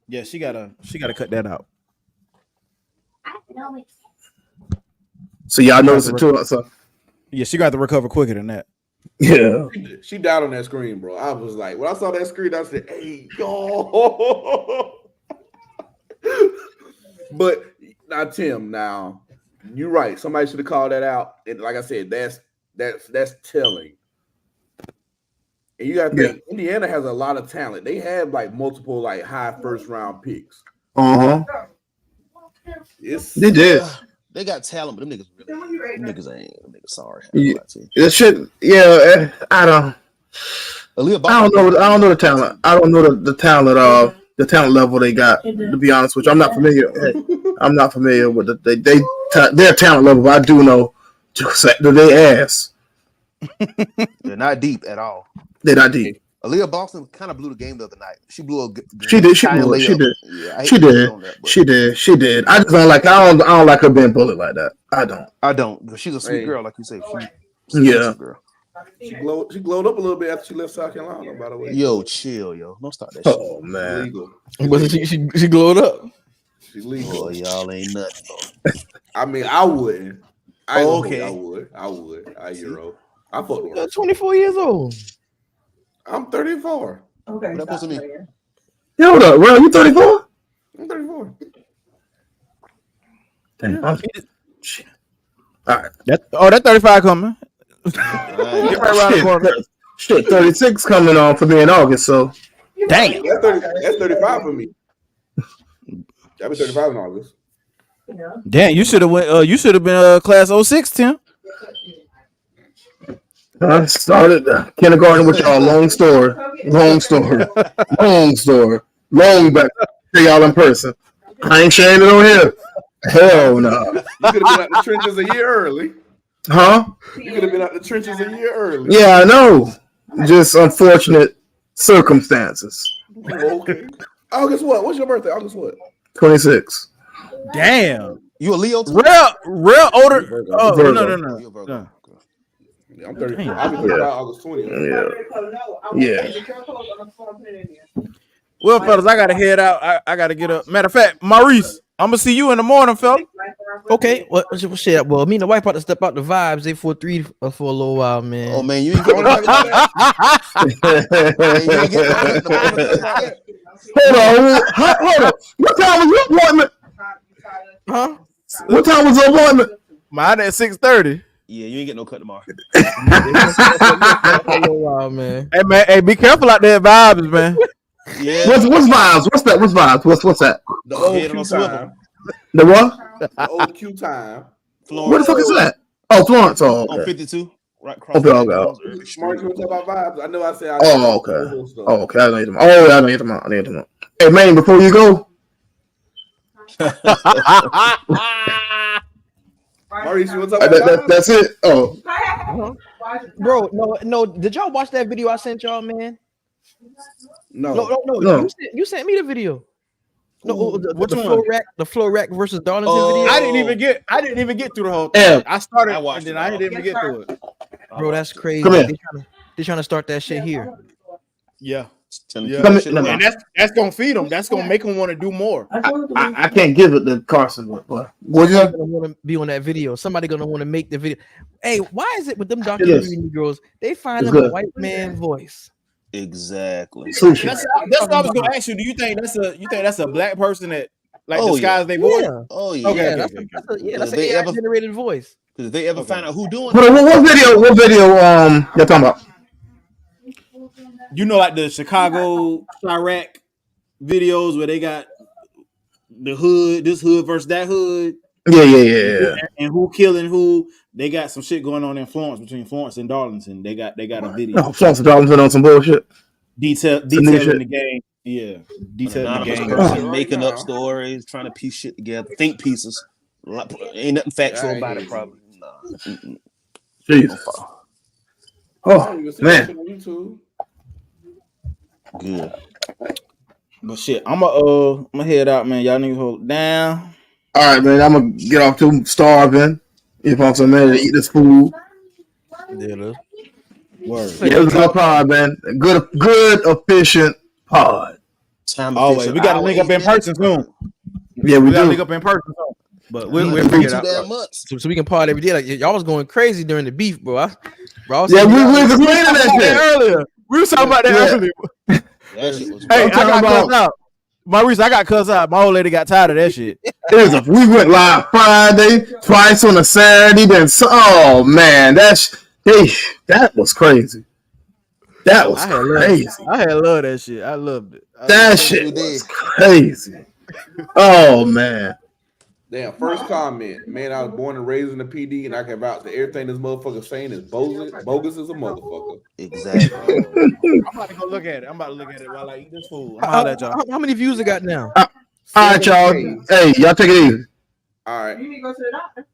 Speaker 7: Yeah, she gotta cut that out.
Speaker 5: So y'all notice it too. So.
Speaker 7: Yeah, she got to recover quicker than that.
Speaker 5: Yeah,
Speaker 2: she died on that screen, bro. I was like, when I saw that screen, I said, "Hey, yo!" But now, Tim, now you're right. Somebody should have called that out. And like I said, that's telling. And you got to think, Indiana has a lot of talent. They have like multiple like high first round picks.
Speaker 5: They did.
Speaker 3: They got talent, but them niggas ain't sorry.
Speaker 5: That shit. Yeah, I don't know the talent. I don't know the talent. The talent level they got. To be honest with you, I'm not familiar. I'm not familiar with their talent level. But I do know that they ass.
Speaker 3: They're not deep at all.
Speaker 5: They're not deep.
Speaker 3: Aaliyah Boston kind of blew the game the other night. She blew a.
Speaker 5: She did. Yeah, she did. I just don't like. I don't like her being bullied like that. I don't.
Speaker 3: She's a sweet girl, like you say.
Speaker 5: She's a
Speaker 3: girl.
Speaker 2: She glowed up a little bit after she left South Carolina. By the way.
Speaker 3: Yo, chill, yo. Don't start that shit.
Speaker 5: Oh man.
Speaker 2: Legal.
Speaker 6: Wasn't she glowed up?
Speaker 2: She's legal.
Speaker 3: Oh, y'all ain't nothing.
Speaker 2: I mean, I wouldn't.
Speaker 3: Okay.
Speaker 2: I would. I Euro. I fuck with her.
Speaker 6: 24 years old.
Speaker 2: I'm 34.
Speaker 9: Okay.
Speaker 3: What that supposed to mean?
Speaker 5: Yeah, hold up, bro. You 34?
Speaker 2: I'm 34.
Speaker 5: Damn. All right.
Speaker 7: That 35 coming.
Speaker 3: Right.
Speaker 7: Right around the corner.
Speaker 5: Shit, 36 coming on for me in August. So
Speaker 7: Damn.
Speaker 2: That's 35 for me. I'll be 35 in August.
Speaker 7: Damn, you should have went. You should have been class 06, Tim.
Speaker 5: I started kindergarten with y'all. Long story. Long back to y'all in person. I ain't sharing it on here. Hell no.
Speaker 2: You could have been out the trenches a year early.
Speaker 5: Huh?
Speaker 2: You could have been out the trenches a year early.
Speaker 5: Yeah, I know. Just unfortunate circumstances.
Speaker 2: Okay. August what? What's your birthday? August what?
Speaker 5: 26.
Speaker 7: Damn.
Speaker 3: You a Leo too?
Speaker 7: Real older. Oh
Speaker 5: Virgo.
Speaker 7: No.
Speaker 2: Yeah, I'm 30. I'll be 35 August 20th.
Speaker 5: Yeah.
Speaker 7: Well, fellas, I gotta head out. I gotta get up. Matter of fact, Maurice, I'm gonna see you in the morning, fella.
Speaker 6: Okay. What shit? Well, me and the wife about to step out the vibes 843 for a little while, man.
Speaker 3: Oh man, you ain't going to that.
Speaker 5: Hold on. What time was your appointment?
Speaker 6: Huh?
Speaker 5: What time was your appointment?
Speaker 7: Mine at 6:30.
Speaker 3: Yeah, you ain't getting no cut tomorrow.
Speaker 6: For a little while, man.
Speaker 7: Hey man, hey, be careful out there, vibes, man.
Speaker 3: Yeah.
Speaker 5: What's vibes? What's that? What's vibes? What's that?
Speaker 2: The old
Speaker 3: Head on
Speaker 2: Q
Speaker 3: swivel.
Speaker 2: time.
Speaker 5: The what?
Speaker 2: The old Q time.
Speaker 5: Where the fuck is that? Oh, Florence. Oh,
Speaker 3: On
Speaker 5: okay.
Speaker 3: 52. Right across.
Speaker 5: Okay, okay.
Speaker 2: Smart, you want to talk about vibes? I know I said.
Speaker 5: Oh, okay. Oh, okay. I know you tomorrow. Hey, man, before you go.
Speaker 2: Maurice, you want to talk about
Speaker 5: That's it. Oh.
Speaker 6: Bro, no. Did y'all watch that video I sent y'all, man?
Speaker 2: No.
Speaker 5: No.
Speaker 6: You sent me the video. No,
Speaker 7: Which
Speaker 6: the flow rack versus Darlington video.
Speaker 7: I didn't even get through the whole thing.
Speaker 5: Yeah.
Speaker 7: I started
Speaker 3: watched
Speaker 7: and then
Speaker 3: it
Speaker 7: I
Speaker 3: all.
Speaker 7: didn't even get through it.
Speaker 6: Bro, that's crazy.
Speaker 5: Come here.
Speaker 6: They trying to start that shit here.
Speaker 7: Yeah.
Speaker 5: Come here. No.
Speaker 7: And that's gonna feed them. That's gonna make them want to do more.
Speaker 5: I can't give it to Carson, but what you
Speaker 6: Somebody's gonna want to be on that video. Somebody gonna want to make the video. Hey, why is it with them documentary Negroes? They find them a white man voice.
Speaker 3: Exactly.
Speaker 5: Sushi.
Speaker 7: That's what I was gonna ask you. Do you think that's a black person that like disguise their voice?
Speaker 6: Yeah.
Speaker 3: Oh yeah.
Speaker 7: Okay.
Speaker 6: That's an AI generated voice.
Speaker 3: Because if they ever find out who doing
Speaker 5: Hold on, what video y'all talking about?
Speaker 7: You know, like the Chicago Chirac videos where they got the hood, this hood versus that hood.
Speaker 5: Yeah.
Speaker 7: And who killing who? They got some shit going on in Florence between Florence and Darlington. They got a video.
Speaker 5: Oh, Florence and Darlington on some bullshit.
Speaker 7: Detailing the game. Yeah. Detailing the game.
Speaker 3: person making up stories, trying to piece shit together, think pieces. Ain't nothing factual about it, probably. Nah.
Speaker 5: Jeez. Oh man.
Speaker 3: Good.
Speaker 7: But shit, I'm gonna head out, man. Y'all niggas hold it down.
Speaker 5: All right, man. I'm gonna get off to starving. If I'm so mad to eat this food.
Speaker 6: Yeah,
Speaker 7: Word.
Speaker 5: Yeah, it was a good pod, man. Good, efficient pod.
Speaker 7: Always. We gotta link up in person soon.
Speaker 5: Yeah, we
Speaker 7: gotta
Speaker 5: do.
Speaker 7: link up in person soon. But we'll figure it out.
Speaker 6: So we can pod every day. Like y'all was going crazy during the beef, bro.
Speaker 5: We was explaining that shit
Speaker 7: earlier. We was talking about that earlier.
Speaker 3: That shit was
Speaker 7: Hey, I got cussed out. Maurice, I got cussed out. My old lady got tired of that shit.
Speaker 5: We went live Friday, twice on a Saturday. Then oh man, that was crazy. That was crazy.
Speaker 7: I had love that shit. I loved it.
Speaker 5: That shit was crazy. Oh man.
Speaker 2: Damn, first comment. Man, I was born and raised in the PD, and I can vouch that everything this motherfucker saying is bogus as a motherfucker.
Speaker 3: Exactly.
Speaker 7: I'm about to go look at it. I'm about to look at it while I eat this food.
Speaker 6: How many views it got now?
Speaker 5: All right, y'all. Hey, y'all take it easy.
Speaker 2: All right.
Speaker 9: You need to go to the doctor.